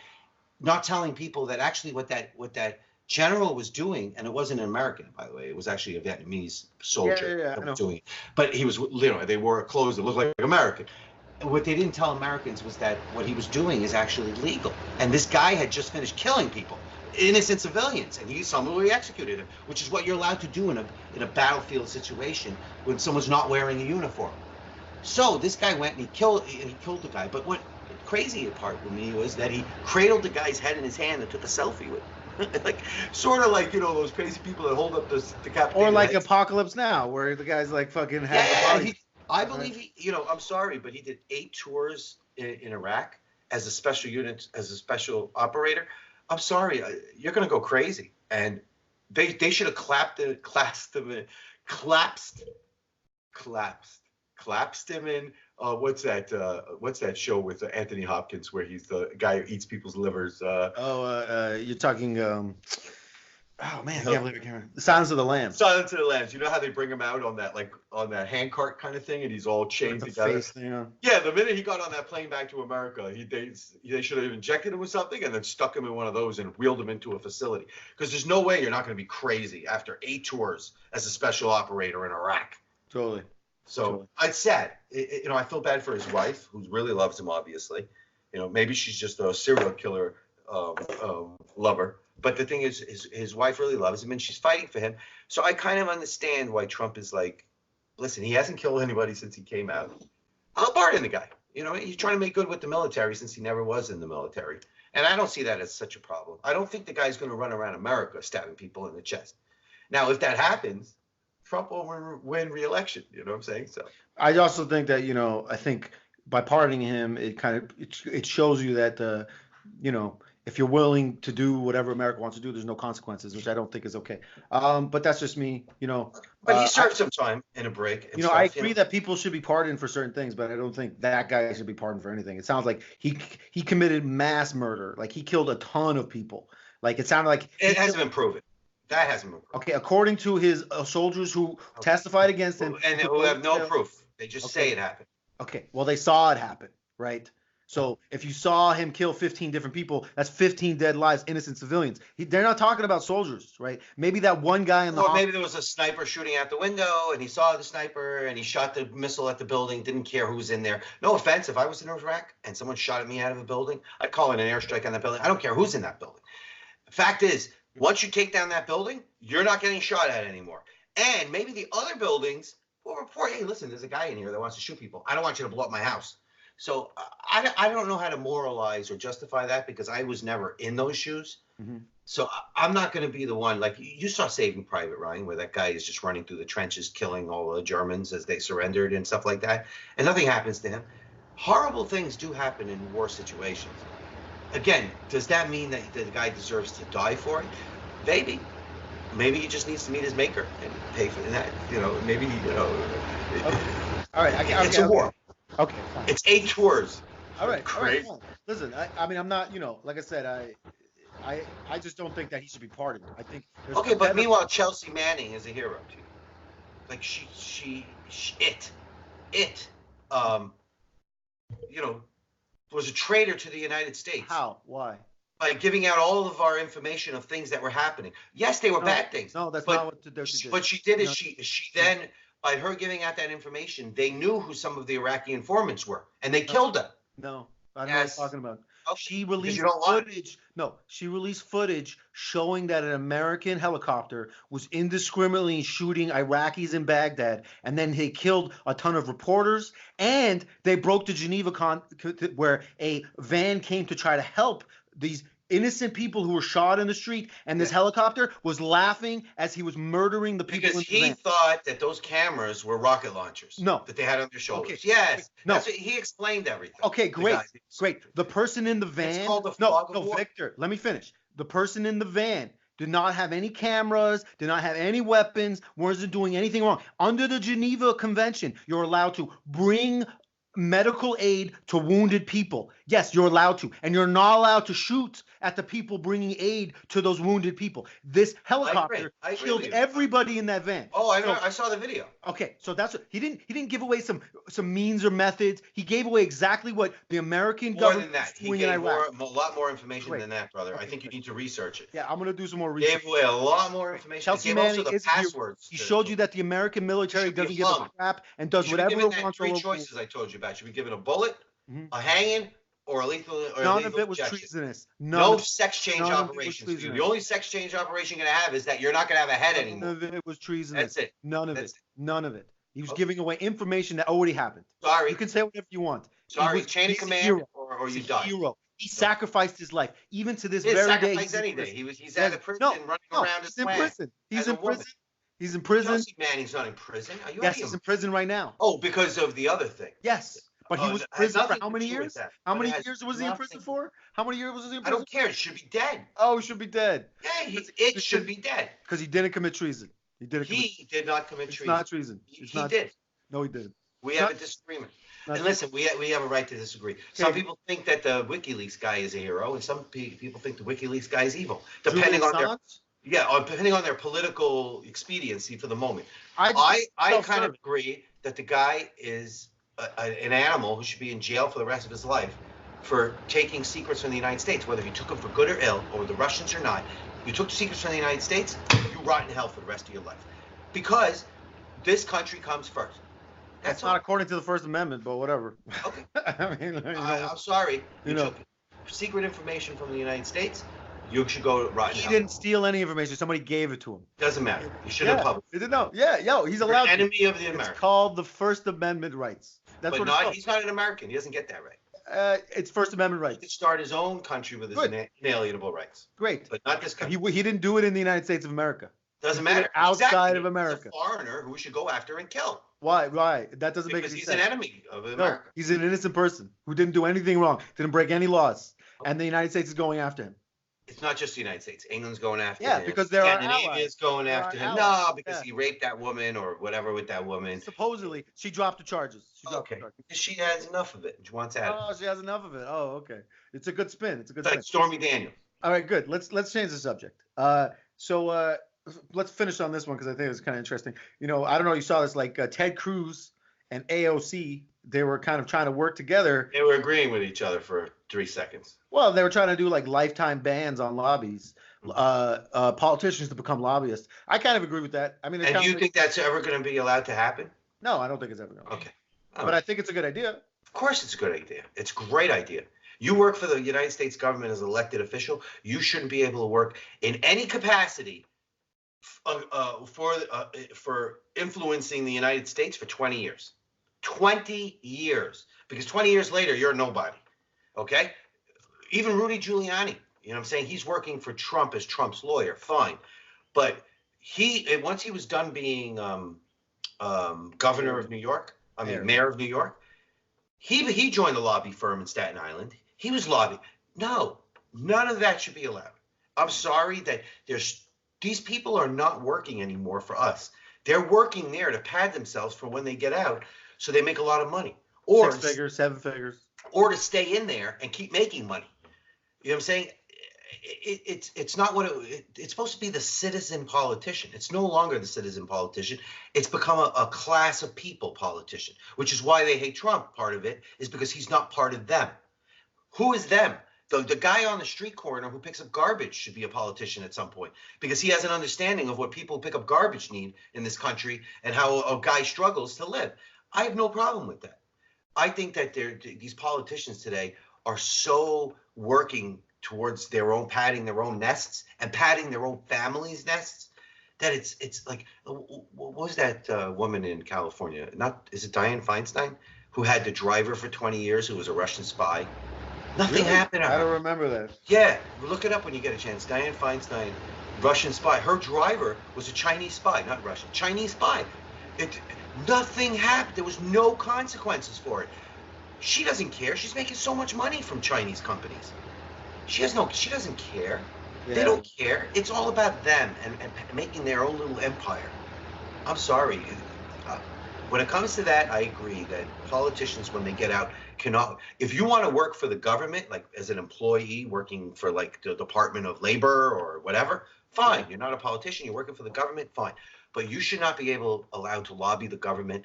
not telling people that actually what that general was doing, and it wasn't an American, by the way, it was actually a Vietnamese soldier that was doing it. But he was, they wore clothes that looked like American. What they didn't tell Americans was that what he was doing is actually legal. And this guy had just finished killing people, innocent civilians, and he summarily executed him, which is what you're allowed to do in a battlefield situation when someone's not wearing a uniform. So this guy went and he killed the guy. But what crazy part with me was that he cradled the guy's head in his hand and took a selfie with him. Like, sort of like, those crazy people that hold up the decapitated Or like heads. Apocalypse Now, where the guy's like fucking has the Yeah, body. I believe I'm sorry, but he did 8 tours in Iraq as a special unit, as a special operator. I'm sorry, you're going to go crazy. And they should have clapped him in. What's that show with Anthony Hopkins where he's the guy who eats people's livers? You're talking. Oh man, I can't believe it. The Silence of the Lambs. Silence of the Lambs. You know how they bring him out on that handcart kind of thing, and he's all chained together. Face thing on. Yeah, the minute he got on that plane back to America, they should have injected him with something and then stuck him in one of those and wheeled him into a facility. Because there's no way you're not going to be crazy after 8 tours as a special operator in Iraq. Totally. So it's sad. I feel bad for his wife, who really loves him, obviously. Maybe she's just a serial killer lover. But the thing is, his wife really loves him, and she's fighting for him. So I kind of understand why Trump is like, listen, he hasn't killed anybody since he came out. I'll pardon the guy. He's trying to make good with the military since he never was in the military. And I don't see that as such a problem. I don't think the guy's going to run around America stabbing people in the chest. Now, if that happens, Trump will win re-election. You know what I'm saying? So I also think that, I think by pardoning him, it shows you that, if you're willing to do whatever America wants to do, there's no consequences, which I don't think is okay. But that's just me, But he served some time in a break. I agree that people should be pardoned for certain things, but I don't think that guy should be pardoned for anything. It sounds like he committed mass murder. Like he killed a ton of people. Like it sounded like it hasn't been proven. That hasn't been proven. Okay, according to his soldiers who testified against him, and who have no proof. They just say it happened. Okay, well they saw it happen, right? So if you saw him kill 15 different people, that's 15 dead lives, innocent civilians. They're not talking about soldiers, right? Maybe that one guy in the Or maybe there was a sniper shooting out the window, and he saw the sniper, and he shot the missile at the building, didn't care who was in there. No offense, if I was in Iraq and someone shot at me out of a building, I'd call in an airstrike on that building. I don't care who's in that building. The fact is, once you take down that building, you're not getting shot at anymore. And maybe the other buildings will report, hey, listen, there's a guy in here that wants to shoot people. I don't want you to blow up my house. So I don't know how to moralize or justify that because I was never in those shoes. Mm-hmm. So I'm not going to be the one. Like you saw Saving Private Ryan, where that guy is just running through the trenches, killing all the Germans as they surrendered and stuff like that. And nothing happens to him. Horrible things do happen in war situations. Again, does that mean that the guy deserves to die for it? Maybe. Maybe he just needs to meet his maker and pay for that. Maybe, Okay. All right. It's a war. Okay, fine. It's 8 tours. All right. Fine. Listen, I mean, I'm not, like I said, I just don't think that he should be pardoned. I think. Okay, but meanwhile, Chelsea Manning is a hero to you. Like was a traitor to the United States. How? Why? By giving out all of our information of things that were happening. Yes, they were bad things. No, that's not what she did. What she did is she then, by her giving out that information, they knew who some of the Iraqi informants were, and they killed them. No, I know what I'm talking about. Okay. She released footage. No, she released footage showing that an American helicopter was indiscriminately shooting Iraqis in Baghdad, and then they killed a ton of reporters, and they broke the Geneva where a van came to try to help these innocent people who were shot in the street, and this helicopter was laughing as he was murdering the people. Because he thought that those cameras were rocket launchers. No. That they had on their shoulders. Okay. Yes. No. He explained everything. Okay, great. Great. The person in the van. It's called the fog of war. Victor, let me finish. The person in the van did not have any cameras, did not have any weapons, wasn't doing anything wrong. Under the Geneva Convention, you're allowed to bring medical aid to wounded people. Yes, you're allowed to. And you're not allowed to shoot at the people bringing aid to those wounded people. This helicopter killed everybody in that van. Oh, I know. I saw the video. Okay, so that's what he didn't give away some means or methods. He gave away exactly what the American government was doing in Iraq. A lot more information than that, brother. Okay, I think you need to research it. Yeah, I'm gonna do some more research. Gave away a lot more information. Chelsea Manning is passwords. He showed you that the American military doesn't give a crap and does whatever it wants. 3 choices I told you about. Should be given a bullet, a hanging, or a lethal. None of it was treasonous. No sex change operations. The only sex change operation you're gonna have is that you're not gonna have a head anymore. None of it was treasonous. That's it. None of it. None of it. He was giving away information that already happened. Sorry. You can say whatever you want. Sorry, chain of command or He's you a die. hero. He sacrificed his life, even to this He very day. sacrificed any day. He's out of prison and running around his He's in land prison. as a woman. He's in prison. Chelsea Manning's not in prison. Are you Yes, he's in prison right now. Oh, because of the other thing. Yes, but he was in prison for how many years? How many years was he in prison for? How many years was he in prison? I don't care. It should be dead. Oh, he should be dead. Yeah, it should be dead. Because he didn't commit treason. He did not commit treason. It's not treason. He did. No, he didn't. We have a disagreement. And listen, we have a right to disagree. Some people think that the WikiLeaks guy is a hero, and some people think the WikiLeaks guy is evil, depending on their political expediency for the moment. I kind of agree that the guy is an animal who should be in jail for the rest of his life for taking secrets from the United States, whether he took them for good or ill, or the Russians or not. You took secrets from the United States, you rot in hell for the rest of your life, because this country comes first. That's not according to the First Amendment, but whatever. Okay. I mean, I'm sorry. You took secret information from the United States. You should go rot in hell. He didn't steal any information. Somebody gave it to him. Doesn't matter. You should have published. He didn't know. Yeah, he's allowed. Enemy of the Americans. It's called the First Amendment rights. That's what it's called. He's not an American. He doesn't get that right. It's First Amendment rights. He could start his own country with his inalienable rights. Great. But not this country. He didn't do it in the United States of America. Doesn't matter. Outside of America. He's a foreigner who we should go after and kill. Why? That doesn't make any sense. Because he's an enemy of America. No, he's an innocent person who didn't do anything wrong, didn't break any laws, and the United States is going after him. It's not just the United States. England's going after him. Yeah, because there are allies. Scandinavia's going after him. No, because he raped that woman or whatever with that woman. Supposedly, she dropped the charges. She has enough of it. She wants out. Oh, she has enough of it. Oh, okay. It's a good spin. It's like Stormy Daniels. All right, good. Let's change the subject. So let's finish on this one because I think it's kind of interesting. I don't know. You saw this, like Ted Cruz and AOC. They were kind of trying to work together. They were agreeing with each other for 3 seconds. Well, they were trying to do like lifetime bans on lobbies, politicians to become lobbyists. I kind of agree with that. I mean, and do you think that's ever going to be allowed to happen? No, I don't think it's ever going to. Okay. But I think it's a good idea. Of course it's a good idea. It's a great idea. You work for the United States government as an elected official. You shouldn't be able to work in any capacity for influencing the United States for 20 years. 20 years. Because 20 years later, you're nobody. Okay? Even Rudy Giuliani, what I'm saying? He's working for Trump as Trump's lawyer. Fine. But once he was done being governor of New York, mayor of New York, he joined a lobby firm in Staten Island. He was lobbying. No, none of that should be allowed. I'm sorry that these people are not working anymore for us. They're working there to pad themselves for when they get out, so they make a lot of money. Or 6 figures, 7 figures. Or to stay in there and keep making money. You know what I'm saying? It's not what it's supposed to be, the citizen politician. It's no longer the citizen politician. It's become a class of people politician, which is why they hate Trump. Part of it is because he's not part of them. Who is them? The guy on the street corner who picks up garbage should be a politician at some point, because he has an understanding of what people who pick up garbage need in this country and how a guy struggles to live. I have no problem with that. I think that these politicians today are so working towards padding their own nests and padding their own families' nests that it's like, what was that woman in California? Is it Dianne Feinstein, who had the driver for 20 years who was a Russian spy? Nothing happened to her. I don't remember that. Yeah, look it up when you get a chance. Dianne Feinstein, Russian spy. Her driver was a Chinese spy, not Russian. Chinese spy. Nothing happened. There was no consequences for it. She doesn't care. She's making so much money from Chinese companies. She doesn't care. Yeah. They don't care. It's all about them and making their own little empire. I'm sorry. When it comes to that, I agree that politicians, when they get out, cannot. If you want to work for the government, like as an employee working for like the Department of Labor or whatever, fine. You're not a politician. You're working for the government, fine. But you should not be allowed to lobby the government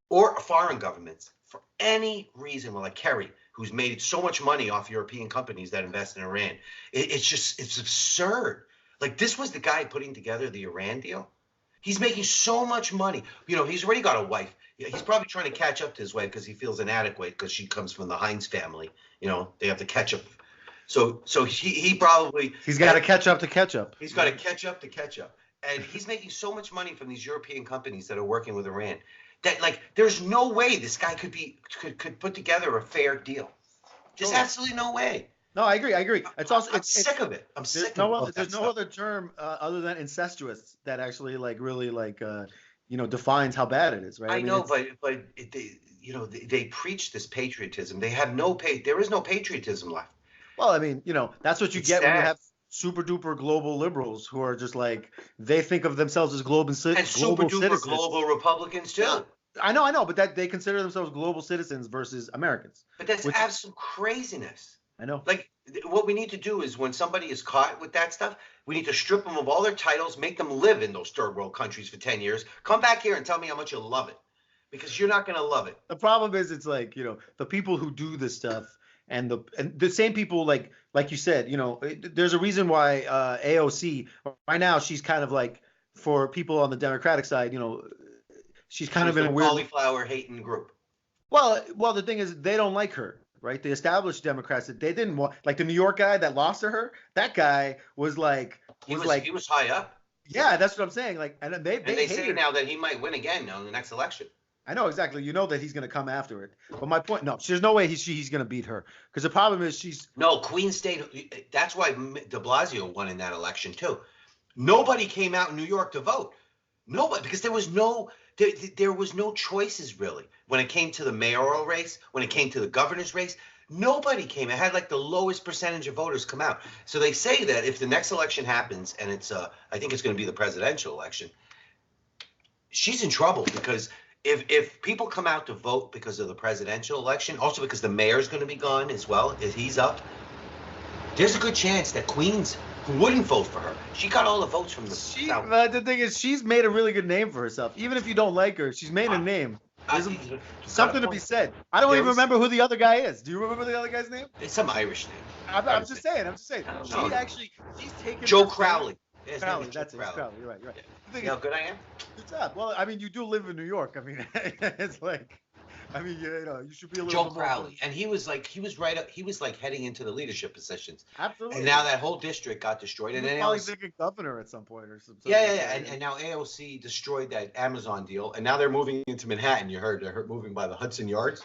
or foreign governments for any reason. Well, like Kerry, who's made so much money off European companies that invest in Iran. It's absurd. Like, this was the guy putting together the Iran deal. He's making so much money. He's already got a wife. He's probably trying to catch up to his wife because he feels inadequate because she comes from the Heinz family. They have to catch up. So he probably... He's got to catch up to catch up. He's got to catch up to catch up. And he's making so much money from these European companies that are working with Iran that, like, there's no way this guy could put together a fair deal. There's absolutely no way. No, I agree. It's also I'm sick of it. I'm sick of it. There's no other term other than incestuous that actually like really like defines how bad it is, right? I mean, know, but they preach this patriotism. They have there is no patriotism left. Well, I mean, that's what you It's get when you sad. have super duper global liberals who are just like they think of themselves as global And citizens. super duper global Republicans too. Yeah. I know, but that they consider themselves global citizens versus Americans. But that's absolute craziness. I know. Like, what we need to do is when somebody is caught with that stuff, we need to strip them of all their titles, make them live in those third world countries for 10 years. Come back here and tell me how much you love it, because you're not going to love it. The problem is it's like, the people who do this stuff and the same people like you said, there's a reason why AOC right now she's kind of like, for people on the Democratic side, she's kind of in a weird cauliflower hating group. Well, the thing is they don't like her. Right, the established Democrats that they didn't want, like the New York guy that lost to her. That guy was like, he was high up. Yeah, that's what I'm saying. Like, and they say now that he might win again on the next election. I know exactly. You know that he's going to come after it. But my point, no, there's no way he's going to beat her, because the problem is Queen State. That's why De Blasio won in that election too. Nobody came out in New York to vote. Nobody, because there was no choices really when it came to the mayoral race, when it came to the governor's race. Nobody came. It had like the lowest percentage of voters come out. So they say that if the next election happens, and it's I think it's going to be the presidential election, she's in trouble, because if people come out to vote because of the presidential election, also because the mayor's going to be gone as well, if he's up, there's a good chance that Queens, who wouldn't vote for her, she got all the votes from the South. But the thing is, she's made a really good name for herself. Even if you don't like her, she's made a name. There's something to be said. I don't even remember who the other guy is. Do you remember the other guy's name? It's some Irish name. I'm just saying. She's taken Joe Crowley. Crowley, that's it. Crowley. You're right. You know how good I am? Good job. Well, I mean, you do live in New York. I mean, it's like, you should be a little Joe bit Crowley, and he was right up. He was like heading into the leadership positions. Absolutely. And now that whole district got destroyed, and then probably thinking governor at some point or something. Yeah. And now AOC destroyed that Amazon deal, and now they're moving into Manhattan. You heard they're moving by the Hudson Yards.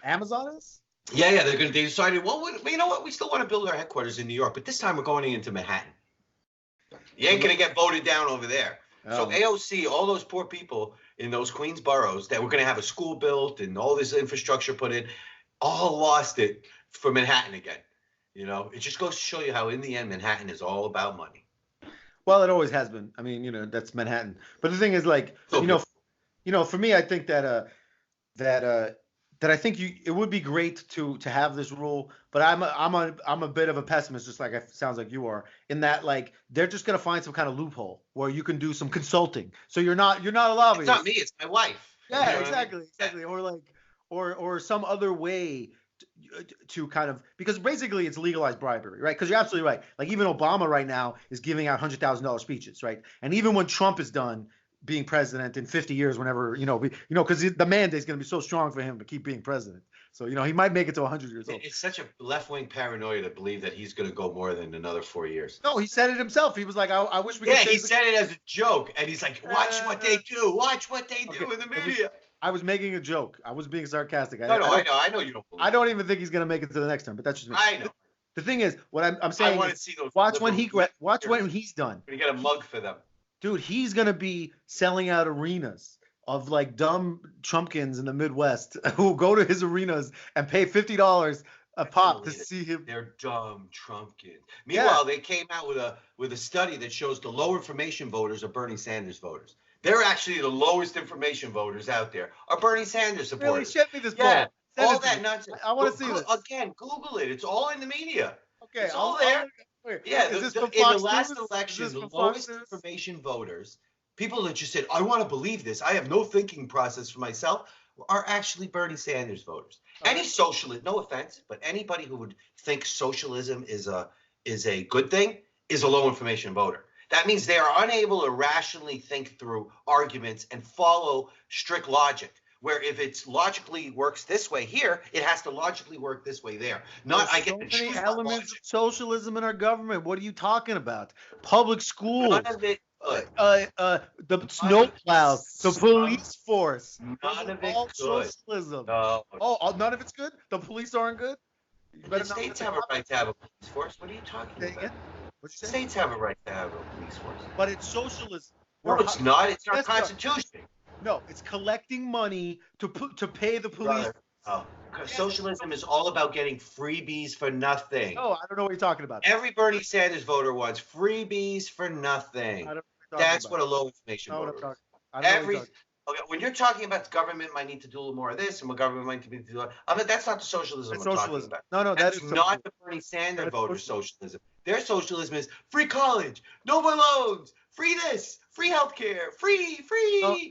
Amazon is? Yeah. They decided, well, you know what? We still want to build our headquarters in New York, but this time we're going into Manhattan. You ain't gonna get voted down over there. So AOC, all those poor people in those Queens boroughs that were going to have a school built and all this infrastructure put in, all lost it for Manhattan again. It just goes to show you how in the end Manhattan is all about money. Well, it always has been. I mean, that's Manhattan. But the thing is, like, for me, I think that I think it would be great to have this rule, but I'm a bit of a pessimist, just like it sounds like you are, in that like they're just gonna find some kind of loophole where you can do some consulting. So you're not a lobbyist. It's not me, it's my wife. Yeah, exactly. Or like or some other way to kind of, because basically it's legalized bribery, right? Because you're absolutely right. Like even Obama right now is giving out $100,000 speeches, right? And even when Trump is done being president in 50 years, whenever, because the mandate is going to be so strong for him to keep being president. So, he might make it to 100 years old. It's such a left-wing paranoia to believe that he's going to go more than another 4 years. No, he said it himself. He was like, I wish we could. Yeah, he said it as a joke. And he's like, watch what they do. Watch what they do in the media. I was making a joke. I was being sarcastic. I know you don't believe I don't even think he's going to make it to the next term, but that's just me. I know. The thing is, what I'm saying I want to see those. Watch when he's done. You get a mug for them. Dude, he's going to be selling out arenas of like dumb Trumpkins in the Midwest who go to his arenas and pay $50 a pop to see him. They're dumb Trumpkins. Meanwhile, they came out with a study that shows the low information voters are Bernie Sanders voters. They're actually the lowest information voters out there are Bernie Sanders supporters. Really? Send me this poll. All that nonsense. I want to see this. Again, Google it. It's all in the media. Okay. It's all there. Yeah, in the last election, the lowest information voters, people that just said, I want to believe this, I have no thinking process for myself, are actually Bernie Sanders voters. Any socialist, no offense, but anybody who would think socialism is a good thing is a low information voter. That means they are unable to rationally think through arguments and follow strict logic. Where if it's logically works this way here, it has to logically work this way there. Not I get so many elements of socialism in our government. What are you talking about? Public schools, none of it the snowplows, the police force. None of it all good. socialism. No. Oh, none of it's good. The police aren't good. You The better not let states the have a cops right to have a police force. What are you talking say about? again. What you say? States have a right to have a police force. But it's socialism. No, it's not. It's our Yes, we are. constitution. No, it's collecting money to pay the police. Brother. Oh. Yes, Socialism is all about getting freebies for nothing. no, I don't know what you're talking about. Every Bernie Sanders voter wants freebies for nothing. I don't know what you're talking That's about. what a low information I don't know what voter I'm is. talking. I don't know what Every you're talking. okay, when you're talking about the government might need to do a little more of this and what government might need to do, I mean that's not the socialism That's I'm talking socialism. about. No, that That's is not socialism. the Bernie Sanders That's voter socialism. socialism. Their socialism is free college, no more loans, free this, free healthcare, free.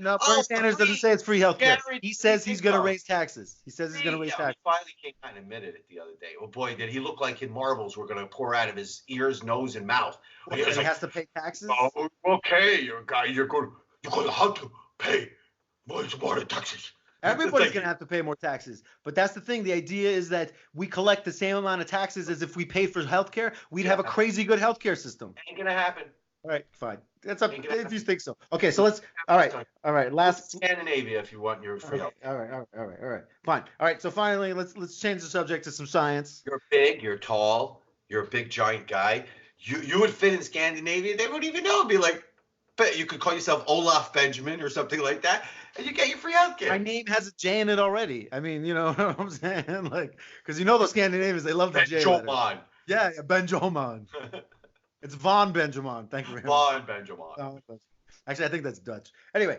No, Bernie Oh, Sanders doesn't free. say it's free healthcare. Guaranteed He says he's going to income. raise taxes. He says he's going to raise Yeah, he taxes. finally came out and admitted it the other day. Oh boy, did he look like marbles were going to pour out of his ears, nose, and mouth. Well, he has to pay taxes. Oh, okay, you guy, you're going to have to pay more taxes. Everybody's going to have to pay more taxes. But that's the thing. The idea is that we collect the same amount of taxes as if we paid for healthcare. We'd have a crazy good healthcare system. Ain't gonna happen. All right, fine. That's up if you think so. Okay, so let's. All right. Last Scandinavia, if you want your free health. All right. Fine. All right. So finally, let's change the subject to some science. You're big. You're tall. You're a big giant guy. You would fit in Scandinavia. They wouldn't even know. It'd be like, but you could call yourself Olaf Benjamin or something like that, and you get your free healthcare. My name has a J in it already. I mean, you know what I'm saying? Like, because you know those Scandinavians, they love the J letter. Yeah, Benjamin. It's Von Benjamin. Thank you very much. Von Benjamin. Actually, I think that's Dutch. Anyway,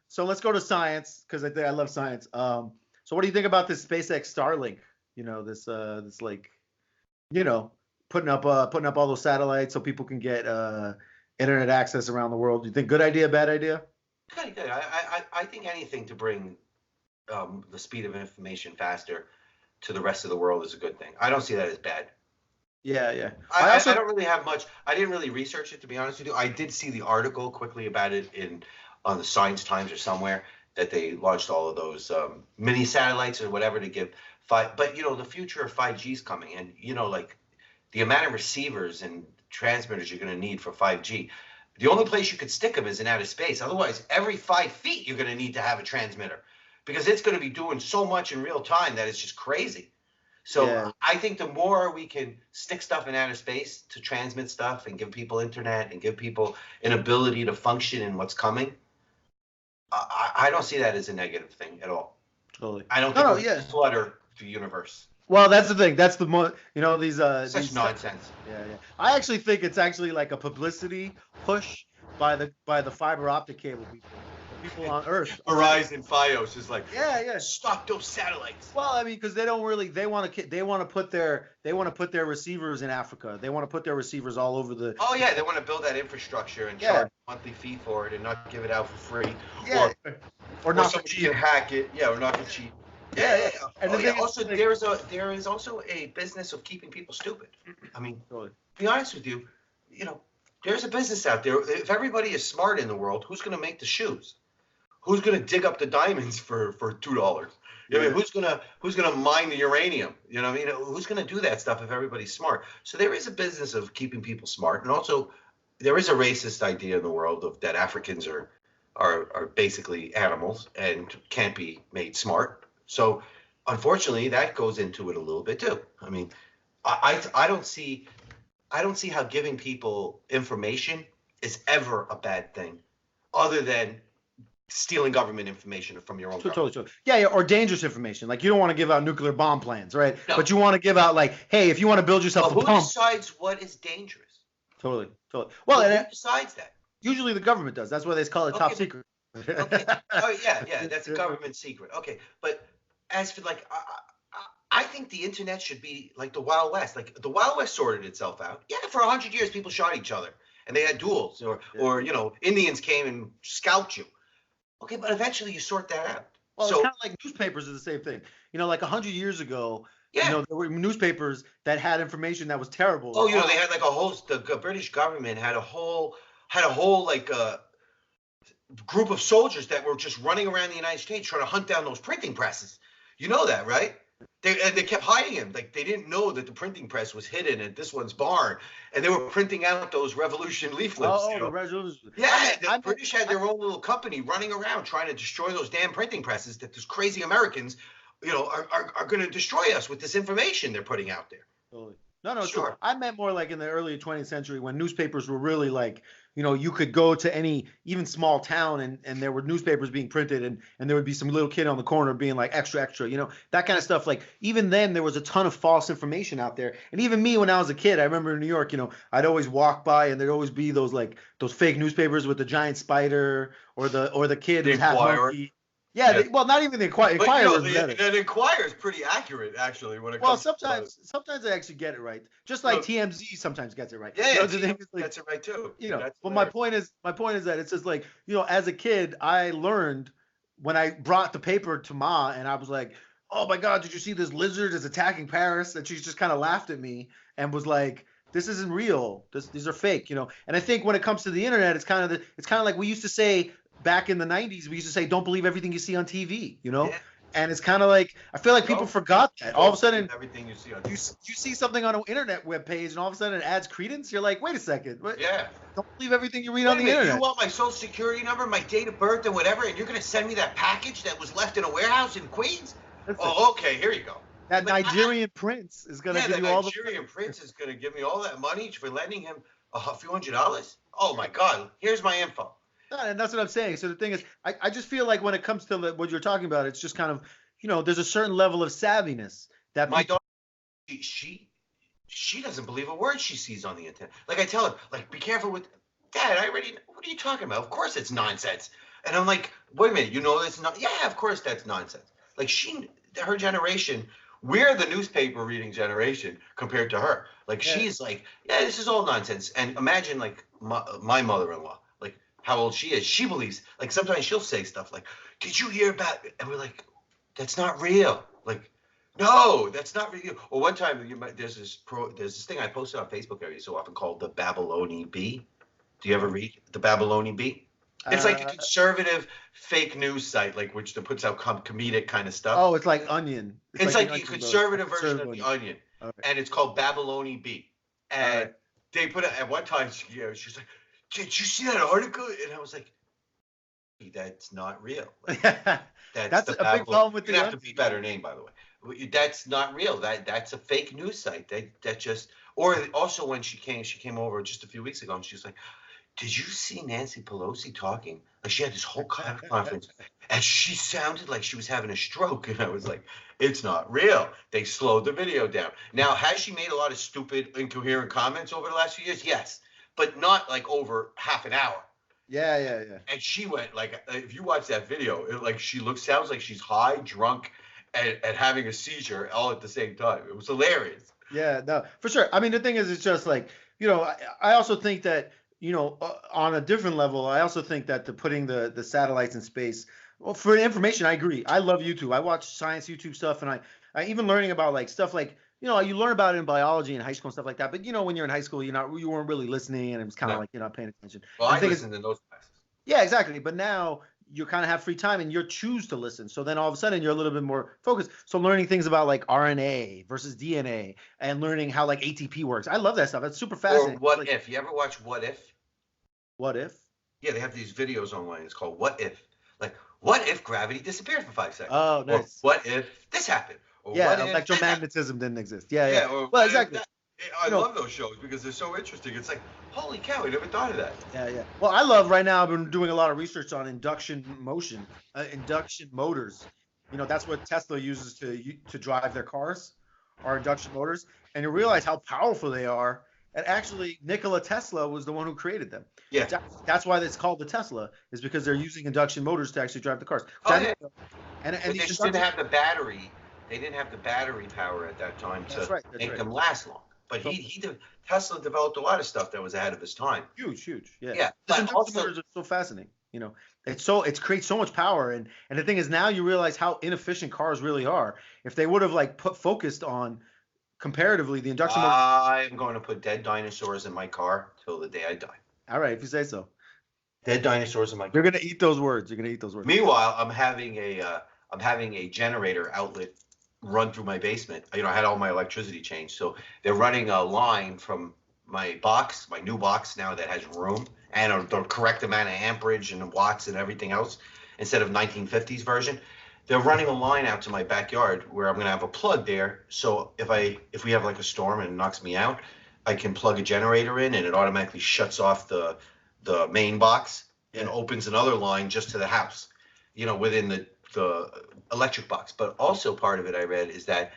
so let's go to science because I love science. So what do you think about this SpaceX Starlink? You know, this like, you know, putting up all those satellites so people can get internet access around the world. Do you think good idea, bad idea? Good. I think anything to bring the speed of information faster to the rest of the world is a good thing. I don't see that as bad. Yeah. I don't really have much. I didn't really research it, to be honest with you. I did see the article quickly about it on the Science Times or somewhere that they launched all of those mini satellites or whatever to give five. But you know, the future of 5G is coming, and you know, like the amount of receivers and transmitters you're going to need for 5G. The only place you could stick them is in outer space. Otherwise, every 5 feet you're going to need to have a transmitter because it's going to be doing so much in real time that it's just crazy. So yeah. I think the more we can stick stuff in outer space to transmit stuff and give people internet and give people an ability to function in what's coming, I don't see that as a negative thing at all. Totally. I don't think we clutter the universe. Well, that's the thing. That's the more, you know, these such nonsense. Yeah. I actually think it's actually like a publicity push by the fiber optic cable people on Earth. Verizon, Fios is like, yeah, stop those satellites. Well, I mean, because they want to put their receivers in Africa. They want to put their receivers all over the. Oh yeah, they want to build that infrastructure and charge a monthly fee for it and not give it out for free. Yeah. Or not for cheap. Hack it. Yeah, or not for cheap. Yeah. And also, there is also a business of keeping people stupid. I mean, to be honest with you, you know, there's a business out there. If everybody is smart in the world, who's going to make the shoes? Who's going to dig up the diamonds for $2? I mean, who's gonna mine the uranium? You know what I mean? Who's going to do that stuff if everybody's smart? So there is a business of keeping people smart, and also there is a racist idea in the world of that Africans are basically animals and can't be made smart. So unfortunately, that goes into it a little bit too. I mean, I don't see how giving people information is ever a bad thing, other than stealing government information from your own government. Totally. Yeah, or dangerous information. Like you don't want to give out nuclear bomb plans, right? No. But you want to give out like, hey, if you want to build yourself a pump. Who decides what is dangerous? Totally. Well, who decides that? Usually the government does. That's why they call it top secret. Okay. Oh yeah, that's a government secret. Okay, but as for like, I think the internet should be like the Wild West. Like the Wild West sorted itself out. Yeah, for 100 years people shot each other and they had duels, or you know, Indians came and scalped you. Okay, but eventually you sort that out. Well, it's kind of like newspapers are the same thing. You know, like 100 years ago, you know, there were newspapers that had information that was terrible. Oh, you know, they had like the British government had a whole like group of soldiers that were just running around the United States trying to hunt down those printing presses. You know that, right? They kept hiding him. Like they didn't know that the printing press was hidden at this one's barn, and they were printing out those revolution leaflets. Oh, the revolution. Yeah, the British had their own little company running around trying to destroy those damn printing presses that those crazy Americans are going to destroy us with this information they're putting out there. Totally. No, Sure. so I meant more like in the early 20th century when newspapers were really like, you could go to any even small town and there were newspapers being printed and there would be some little kid on the corner being like extra, extra, that kind of stuff. Like even then there was a ton of false information out there. And even me when I was a kid, I remember in New York, I'd always walk by and there'd always be those fake newspapers with the giant spider or the kid who's half monkey. Yeah, well, not even the Inquirer. The Inquirer is pretty accurate, actually, when it comes. Well, sometimes they actually get it right, just like TMZ sometimes gets it right. Yeah, TMZ gets it right too. But my point is that it's just like as a kid, I learned when I brought the paper to Ma, and I was like, "Oh my God, did you see this lizard is attacking Paris?" And she just kind of laughed at me and was like, "This isn't real. These are fake." And I think when it comes to the internet, it's kind of like we used to say. Back in the 90s, we used to say, don't believe everything you see on TV, Yeah. And it's kind of like, I feel like people forgot that. All of a sudden, everything you see on you see something on an internet web page, and all of a sudden it adds credence. You're like, wait a second. What? Yeah. Don't believe everything you read on the internet. You want my social security number, my date of birth, and whatever, and you're going to send me that package that was left in a warehouse in Queens? Okay, here you go. That Nigerian prince is going to give you all the... that Nigerian prince is going to give me all that money for lending him a few $100s? Oh, my God. Here's my info. And that's what I'm saying. So the thing is, I just feel like when it comes to what you're talking about, it's just kind of, there's a certain level of savviness that my daughter, she doesn't believe a word she sees on the internet. Like I tell her, like, be careful with Dad. What are you talking about? Of course it's nonsense. And I'm like, wait a minute, it's not? Yeah, of course that's nonsense. Like her generation, we're the newspaper reading generation compared to her. Like she's like, yeah, this is all nonsense. And imagine like my mother-in-law. How old she is, she believes, like sometimes she'll say stuff like, did you hear about it? And we're like, that's not real. Like, no, that's not real. Or one time there's this thing I posted on Facebook every so often called the Babylonian Bee. Do you ever read the Babylonian Bee? It's like a conservative fake news site, like which puts out comedic kind of stuff. Oh, it's like Onion. It's like a conservative version of the Onion. Right. And it's called Babylonian Bee. And they put it at one time, she's like, did you see that article? And I was like, that's not real. Like, that's a big problem with the have to be better name, by the way. That's not real. That's a fake news site. That just, or also when she came over just a few weeks ago and she was like, did you see Nancy Pelosi talking? Like she had this whole conference and she sounded like she was having a stroke. And I was like, it's not real. They slowed the video down. Now, has she made a lot of stupid, incoherent comments over the last few years? Yes. But not like over half an hour. Yeah. And she went like, if you watch that video, sounds like she's high, drunk, and having a seizure all at the same time. It was hilarious. Yeah, no, for sure. I mean, the thing is, it's just like, I also think that, on a different level, I also think that putting the satellites in space, well, for information, I agree. I love YouTube. I watch science YouTube stuff, and I even learning about like stuff like, you learn about it in biology in high school and stuff like that. But when you're in high school, you weren't really listening, and it was kind of like you're not paying attention. Well, I listened in those classes. Yeah, exactly. But now you kind of have free time, and you choose to listen. So then all of a sudden you're a little bit more focused. So learning things about like RNA versus DNA, and learning how like ATP works. I love that stuff. That's super fascinating. Or What If? You ever watch What If? What If? Yeah, they have these videos online. It's called What If. Like, what if gravity disappeared for 5 seconds? Oh, nice. Or what if this happened? Or yeah, electromagnetism didn't exist. Yeah. Well, exactly. I love those shows because they're so interesting. It's like, holy cow, I never thought of that. Yeah. Well, I love right now, I've been doing a lot of research on induction motion, induction motors. That's what Tesla uses to drive their cars, are induction motors. And you realize how powerful they are. And actually, Nikola Tesla was the one who created them. Yeah. That's why it's called the Tesla, is because they're using induction motors to actually drive the cars. And they just didn't have the battery. They didn't have the battery power at that time to make them last long. But Tesla developed a lot of stuff that was ahead of his time. Huge. Yeah. Yeah. But also, motors are so fascinating. It creates so much power, and the thing is, now you realize how inefficient cars really are. If they would have focused on comparatively the induction motor. I'm going to put dead dinosaurs in my car till the day I die. All right, if you say so. Dead dinosaurs in my car. You're gonna eat those words. Meanwhile, I'm having a generator outlet run through my basement. I had all my electricity changed, so they're running a line from my new box now that has room and the correct amount of amperage and watts and everything else instead of 1950s version. they're running a line out to my backyard where I'm gonna have a plug there. So if we have like a storm and it knocks me out, I can plug a generator in and it automatically shuts off the main box and opens another line just to the house, within the electric box. But also part of it I read is that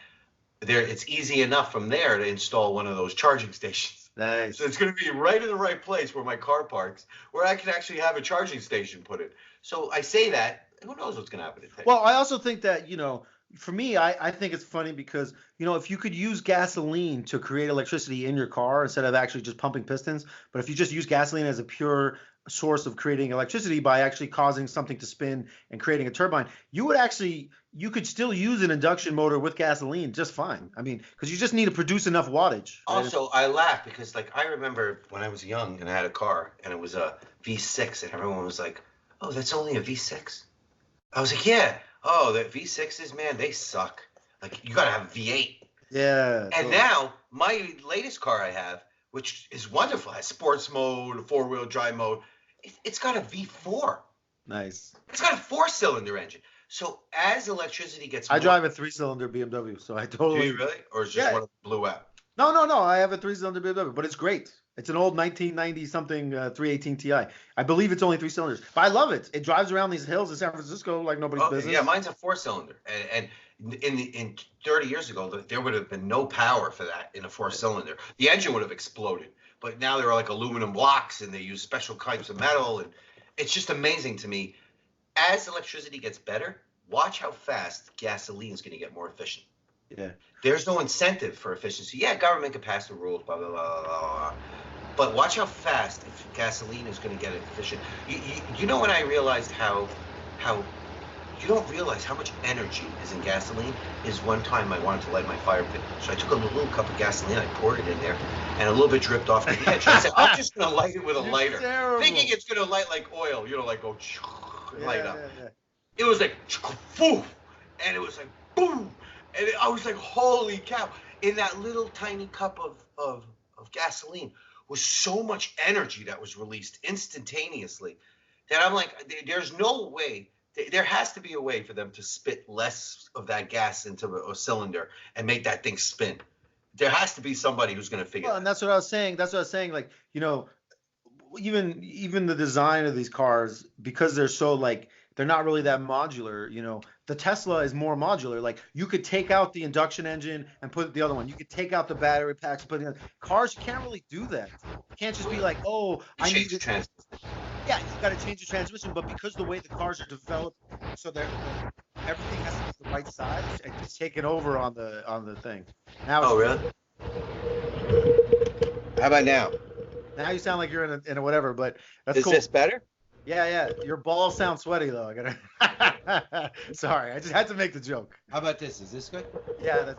it's easy enough from there to install one of those charging stations. Nice. So it's going to be right in the right place where my car parks, where I can actually have a charging station put in. So I say that, who knows what's going to happen today? Well, I also think that, for me, I think it's funny because, if you could use gasoline to create electricity in your car instead of actually just pumping pistons, but if you just use gasoline as a pure source of creating electricity by actually causing something to spin and creating a turbine, you could still use an induction motor with gasoline just fine. I mean, because you just need to produce enough wattage. Right? Also, I laugh because, like, I remember when I was young and I had a car and it was a V6 and everyone was like, oh, that's only a V6? I was like, yeah. Oh, the V6s, man, they suck. Like, you got to have a V8. Yeah. And now, my latest car I have, which is wonderful, has sports mode, four-wheel drive mode, it's got a V4. Nice. It's got a four-cylinder engine. So as electricity gets more... I drive a 3-cylinder BMW, so I totally... Do you really? Or is it just one of the blew out? No. I have a 3-cylinder BMW, but it's great. It's an old 1990-something 318 Ti. I believe it's only 3 cylinders, but I love it. It drives around these hills in San Francisco like nobody's business. Yeah, mine's a 4-cylinder, and in 30 years ago, there would have been no power for that in a 4-cylinder. The engine would have exploded, but now they're like aluminum blocks, and they use special types of metal, and it's just amazing to me. As electricity gets better, watch how fast gasoline is going to get more efficient. Yeah. There's no incentive for efficiency. Yeah, government can pass the rules, blah, blah, blah, blah, blah. But watch how fast if gasoline is going to get efficient. You know when I realized how you don't realize how much energy is in gasoline is one time I wanted to light my fire pit. So I took a little cup of gasoline, I poured it in there, and a little bit dripped off the edge. I said, I'm just going to light it with a lighter. Terrible. Thinking it's going to light like oil, like go light up. Yeah. It was like, poof, and it was like, boom. And I was like, holy cow. In that little tiny cup of gasoline was so much energy that was released instantaneously that I'm like, there's no way. There has to be a way for them to spit less of that gas into a cylinder and make that thing spin. There has to be somebody who's going to figure and that's what I was saying. Like, even the design of these cars, because they're so like, they're not really that modular, the Tesla is more modular. Like, you could take out the induction engine and put the other one. You could take out the battery packs and put the other. Cars, you can't really do that. You can't just be like, oh, I need to transmission. Yeah, you got to change the transmission, but because the way the cars are developed, so everything has to be the right size, it's taken over on the thing. Now. Oh, really? How about now? Now you sound like you're in a whatever, but that's cool. Is this better? Yeah. Your balls sound sweaty though. Sorry, I just had to make the joke. How about this? Is this good? Yeah.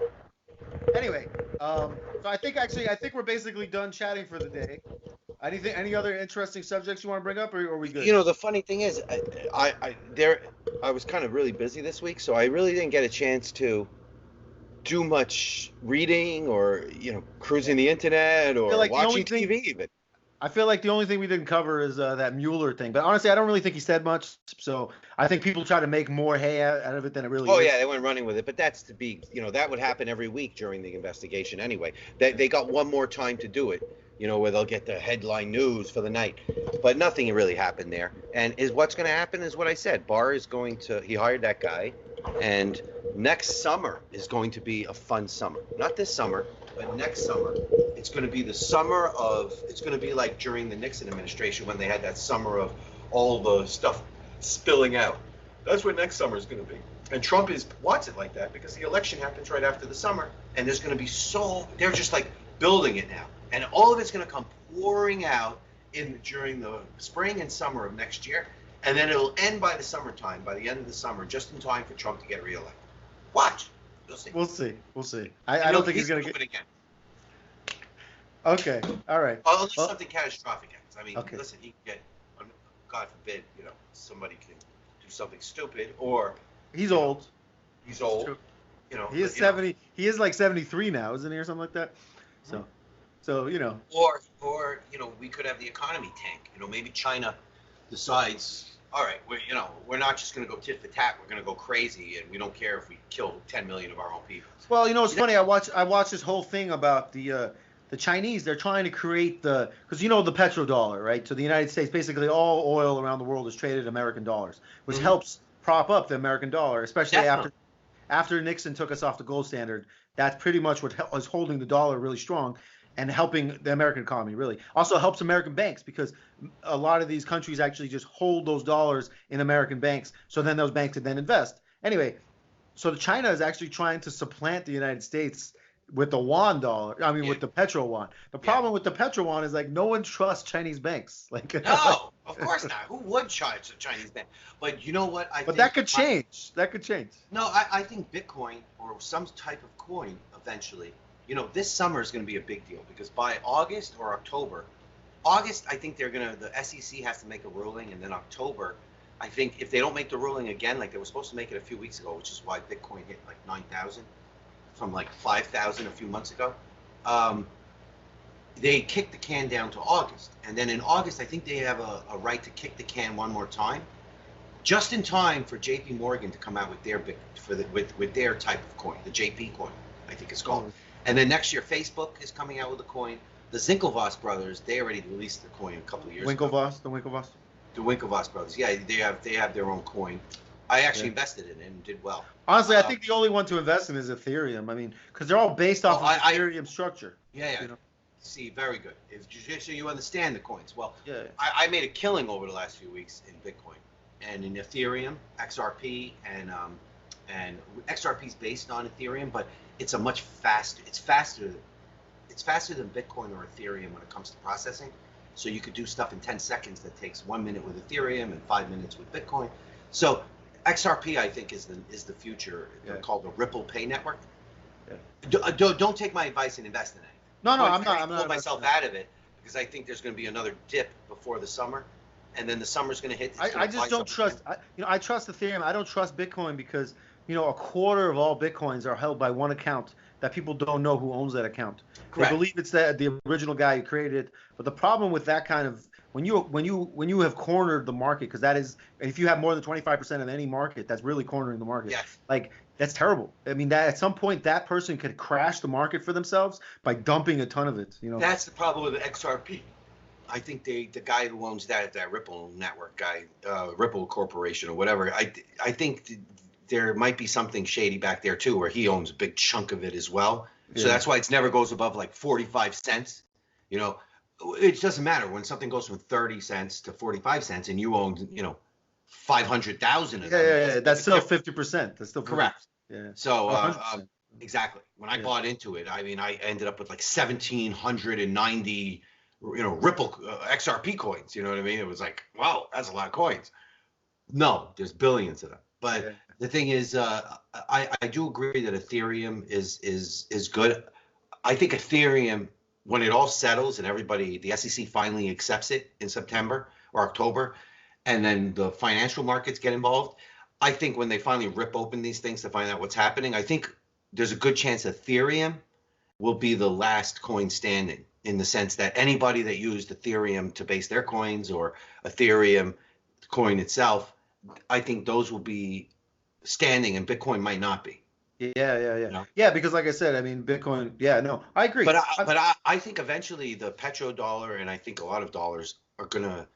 Anyway, so I think we're basically done chatting for the day. Any other interesting subjects you want to bring up, or are we good? The funny thing is, I was kind of really busy this week, so I really didn't get a chance to do much reading or cruising the internet or watching TV even. I feel like the only thing we didn't cover is that Mueller thing. But honestly, I don't really think he said much. So I think people try to make more hay out of it than it really is. Oh, yeah, they went running with it. But that's to be, that would happen every week during the investigation anyway. They got one more time to do it, where they'll get the headline news for the night. But nothing really happened there. And what's going to happen is what I said. Barr is he hired that guy. And next summer is going to be a fun summer. Not this summer, but next summer. It's going to be it's going to be like during the Nixon administration when they had that summer of all the stuff spilling out. That's what next summer is going to be. And Trump wants it like that because the election happens right after the summer. And there's going to be they're just like building it now. And all of it's going to come pouring out during the spring and summer of next year. And then it'll end by the end of the summer, just in time for Trump to get reelected. Watch. You'll see. We'll see. I don't think he's going to get... again. Okay. All right. Unless something catastrophic happens. I mean, okay. Listen, he can get, God forbid, somebody can do something stupid, or... He's old. He's old. He is 70. He is like 73 now, isn't he, or something like that? So Or we could have the economy tank. Maybe China decides all right, we're not just going to go tit for tat. We're going to go crazy, and we don't care if we kill 10 million of our own people. Well, it's funny. I watched this whole thing about the Chinese. They're trying to create because the petrodollar, right? So the United States, basically all oil around the world is traded in American dollars, which helps prop up the American dollar, especially after Nixon took us off the gold standard. That's pretty much what is holding the dollar really strong and helping the American economy, really. Also helps American banks because a lot of these countries actually just hold those dollars in American banks. So then those banks can then invest. Anyway, so China is actually trying to supplant the United States with the yuan dollar. I mean, with the petro yuan. The problem with the petro yuan is like no one trusts Chinese banks. Like no, of course not. Who would charge a Chinese bank? But you know what? But that could change. That could change. No, I think Bitcoin or some type of coin eventually. This summer is going to be a big deal because by August or October, I think the SEC has to make a ruling, and then October, I think if they don't make the ruling again, like they were supposed to make it a few weeks ago, which is why Bitcoin hit like 9,000 from like 5,000 a few months ago, they kicked the can down to August. And then in August, I think they have a right to kick the can one more time, just in time for JP Morgan to come out with their with their type of coin, the JP coin, I think it's called. And then next year, Facebook is coming out with a coin. The Winklevoss brothers, they already released the coin a couple of years ago. The Winklevoss? The Winklevoss brothers. Yeah, they have their own coin. I actually invested in it and did well. Honestly, I think the only one to invest in is Ethereum. I mean, because they're all based off of Ethereum structure. Yeah. See, very good. So you understand the coins. Well, I made a killing over the last few weeks in Bitcoin and in Ethereum, XRP, and XRP is based on Ethereum, but it's it's faster than Bitcoin or Ethereum when it comes to processing. So you could do stuff in 10 seconds that takes 1 minute with Ethereum and 5 minutes with Bitcoin. So XRP, I think, is the future. They're called the Ripple Pay Network. Yeah. Don't take my advice and invest in it. No, I'm not. I'm pull myself out of it because I think there's going to be another dip before the summer, and then the summer's going to hit. I just don't trust. I trust Ethereum. I don't trust Bitcoin because a quarter of all Bitcoins are held by one account that people don't know who owns that account. Correct. They believe it's the original guy who created it. But the problem with that kind of when you have cornered the market, because that is, if you have more than 25% of any market, that's really cornering the market. Yes. Like that's terrible. I mean, that at some point that person could crash the market for themselves by dumping a ton of it. That's the problem with the XRP. I think the guy who owns that Ripple network guy, Ripple Corporation or whatever, I think there might be something shady back there too, where he owns a big chunk of it as well. Yeah. So that's why it never goes above like 45 cents. It doesn't matter when something goes from 30 cents to 45 cents and you own, 500,000 of them. Yeah. That's still 50%. That's still 50%. Correct. Yeah. So exactly. When I bought into it, I mean, I ended up with like 1,790, Ripple XRP coins. You know what I mean? It was like, wow, that's a lot of coins. No, there's billions of them. But the thing is, I do agree that Ethereum is good. I think Ethereum, when it all settles and the SEC finally accepts it in September or October, and then the financial markets get involved, I think when they finally rip open these things to find out what's happening, I think there's a good chance Ethereum will be the last coin standing, in the sense that anybody that used Ethereum to base their coins or Ethereum coin itself, I think those will be standing and Bitcoin might not be. Yeah. Yeah, because like I said, I mean, Bitcoin, no, I agree. But I think eventually the petrodollar, and I think a lot of dollars are going to,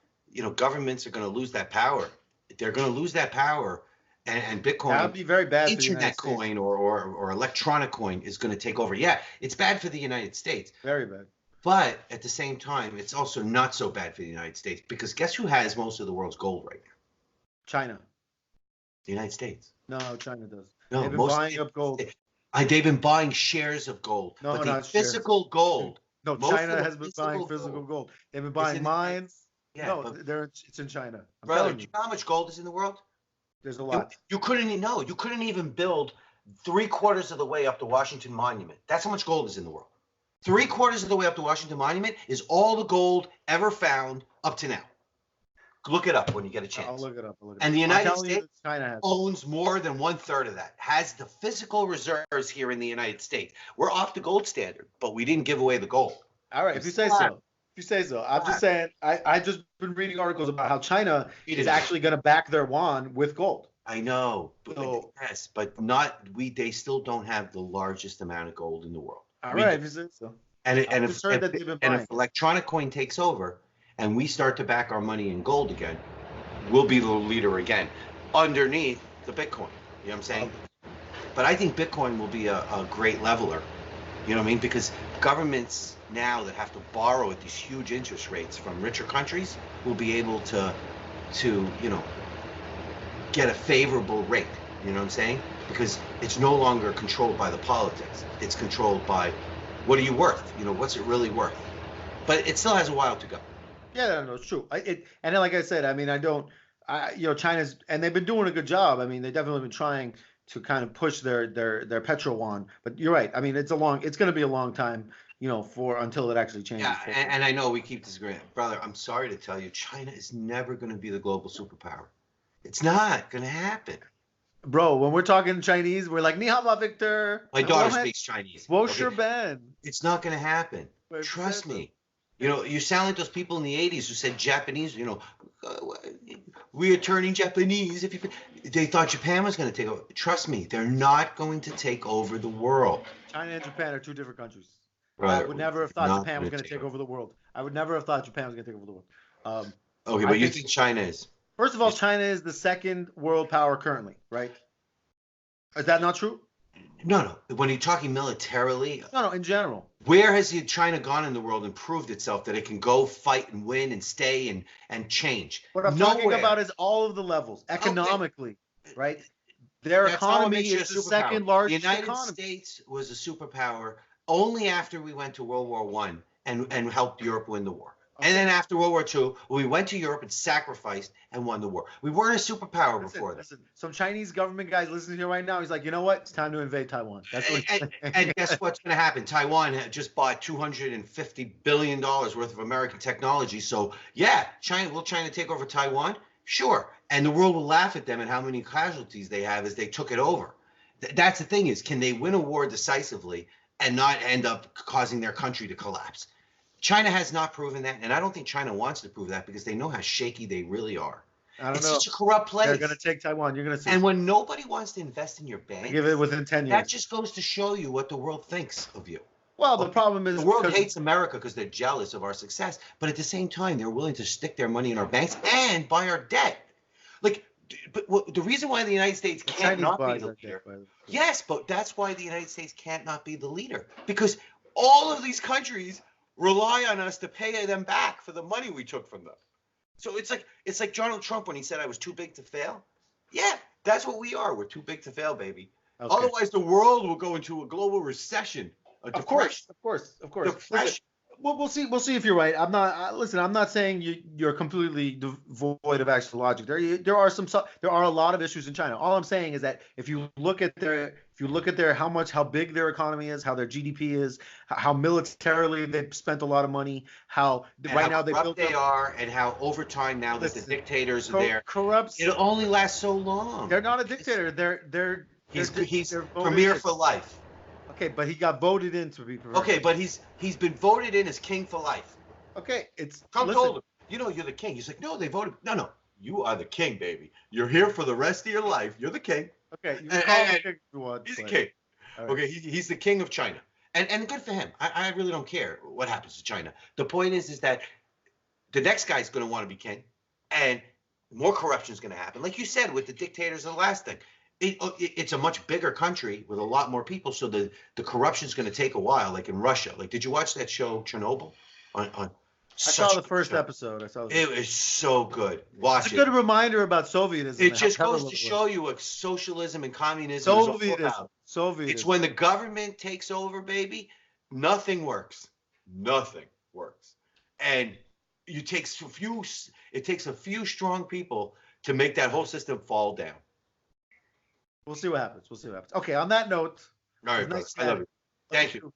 governments are going to lose that power. They're going to lose that power, and Bitcoin, that would be very bad. Internet coin or electronic coin is going to take over. Yeah, it's bad for the United States. Very bad. But at the same time, it's also not so bad for the United States, because guess who has most of the world's gold right now? China. The United States. No, China does. No, they've been buying up gold. They've been buying shares of gold. No, but not physical shares. gold. No, China has been buying physical gold. They've been buying mines. Yeah, no, it's in China. Brother, do you know how much gold is in the world? There's a lot. You couldn't even build 3/4 of the way up the Washington Monument. That's how much gold is in the world. 3/4 of the way up the Washington Monument is all the gold ever found up to now. Look it up when you get a chance. I'll look it up. And the United States owns more than 1/3 of that, has the physical reserves here in the United States. We're off the gold standard, but we didn't give away the gold. All right, if you say so. you say so. I'm just saying. I just been reading articles about how China is actually going to back their yuan with gold. I know, So, yes, but not we. They still don't have the largest amount of gold in the world. all right, if you say so. And I'm just heard that they've been buying. if electronic coin takes over, and we start to back our money in gold again, we'll be the leader again, underneath the Bitcoin. You know what I'm saying? But I think Bitcoin will be a great leveler. You know what I mean? Because governments now that have to borrow at these huge interest rates from richer countries will be able to get a favorable rate. You know what I'm saying? Because it's no longer controlled by the politics. It's controlled by what are you worth? You know, what's it really worth? But it still has a while to go. Yeah, no, it's true. And then, like I said, I mean, China's, and they've been doing a good job. I mean, they've definitely been trying to kind of push their petro yuan. But you're right. I mean, it's going to be a long time, until it actually changes. Yeah, and I know we keep disagreeing, brother. I'm sorry to tell you, China is never going to be the global superpower. It's not going to happen. Bro, when we're talking Chinese, we're like, Ni hao ma, Victor. My daughter speaks Chinese. Wo shi ben. It's not going to happen. Trust me. You sound like those people in the 80s who said Japanese, we are turning Japanese. They thought Japan was going to take over. Trust me, they're not going to take over the world. China and Japan are two different countries. Brother, I would never have thought Japan was going to take over the world. I would never have thought Japan was going to take over the world. Okay, but you think China is? First of all, China is the second world power currently, right? Is that not true? No. When you're talking militarily. No, in general. Where has China gone in the world and proved itself that it can go fight and win and stay and change? What I'm talking about is all of the levels economically, right? Their economy is the second largest economy. The United States was a superpower only after we went to World War I and helped Europe win the war. Okay. And then after World War II, we went to Europe and sacrificed and won the war. We weren't a superpower before that. Listen, some Chinese government guys listening here right now, he's like, you know what? It's time to invade Taiwan. That's what and guess what's going to happen? Taiwan just bought $250 billion worth of American technology. So, yeah, will China take over Taiwan? Sure. And the world will laugh at them and how many casualties they have as they took it over. That's the thing is, can they win a war decisively and not end up causing their country to collapse? China has not proven that, and I don't think China wants to prove that because they know how shaky they really are. I don't know. It's such a corrupt place. They're going to take Taiwan. You're going to see. And when nobody wants to invest in your bank, give it within 10 years. That just goes to show you what the world thinks of you. Well, the problem is the world hates America because they're jealous of our success, but at the same time, they're willing to stick their money in our banks and buy our debt. But the reason why the United States can't not be the leader. Yes, but that's why the United States can't not be the leader because all of these countries rely on us to pay them back for the money we took from them. So it's like Donald Trump when he said I was too big to fail. Yeah, that's what we are. We're too big to fail, baby. Okay. Otherwise, the world will go into a global recession. Of course. Depression. Well, we'll see if you're right. I'm not saying you're completely devoid of actual logic. There are a lot of issues in China. All I'm saying is that if you look at their how big their economy is, how their GDP is, how militarily they've spent a lot of money, how they are, and how over time now that the dictators are there, corrupt. It'll only last so long. They're not a dictator. He's premier for life. Okay, but he got voted in to be premier. Okay, but he's been voted in as king for life. Okay, Trump told him, you're the king. He's like, no, they voted. No, you are the king, baby. You're here for the rest of your life. You're the king. Okay, you can call him king if you want. He's the king. Right. Okay, he's the king of China, and good for him. I really don't care what happens to China. The point is that the next guy's going to want to be king, and more corruption is going to happen. Like you said with the dictators, the last thing. It's a much bigger country with a lot more people, so the corruption is going to take a while. Like in Russia, did you watch that show Chernobyl? I saw the first episode. It was so good. Watch it. It's a good reminder about Sovietism. It just goes to show you what socialism and communism is all about. Sovietism. It's when the government takes over, baby. Nothing works. Nothing works, and it takes a few strong people to make that whole system fall down. We'll see what happens. Okay, on that note. All right, nice. I love you. Thank you.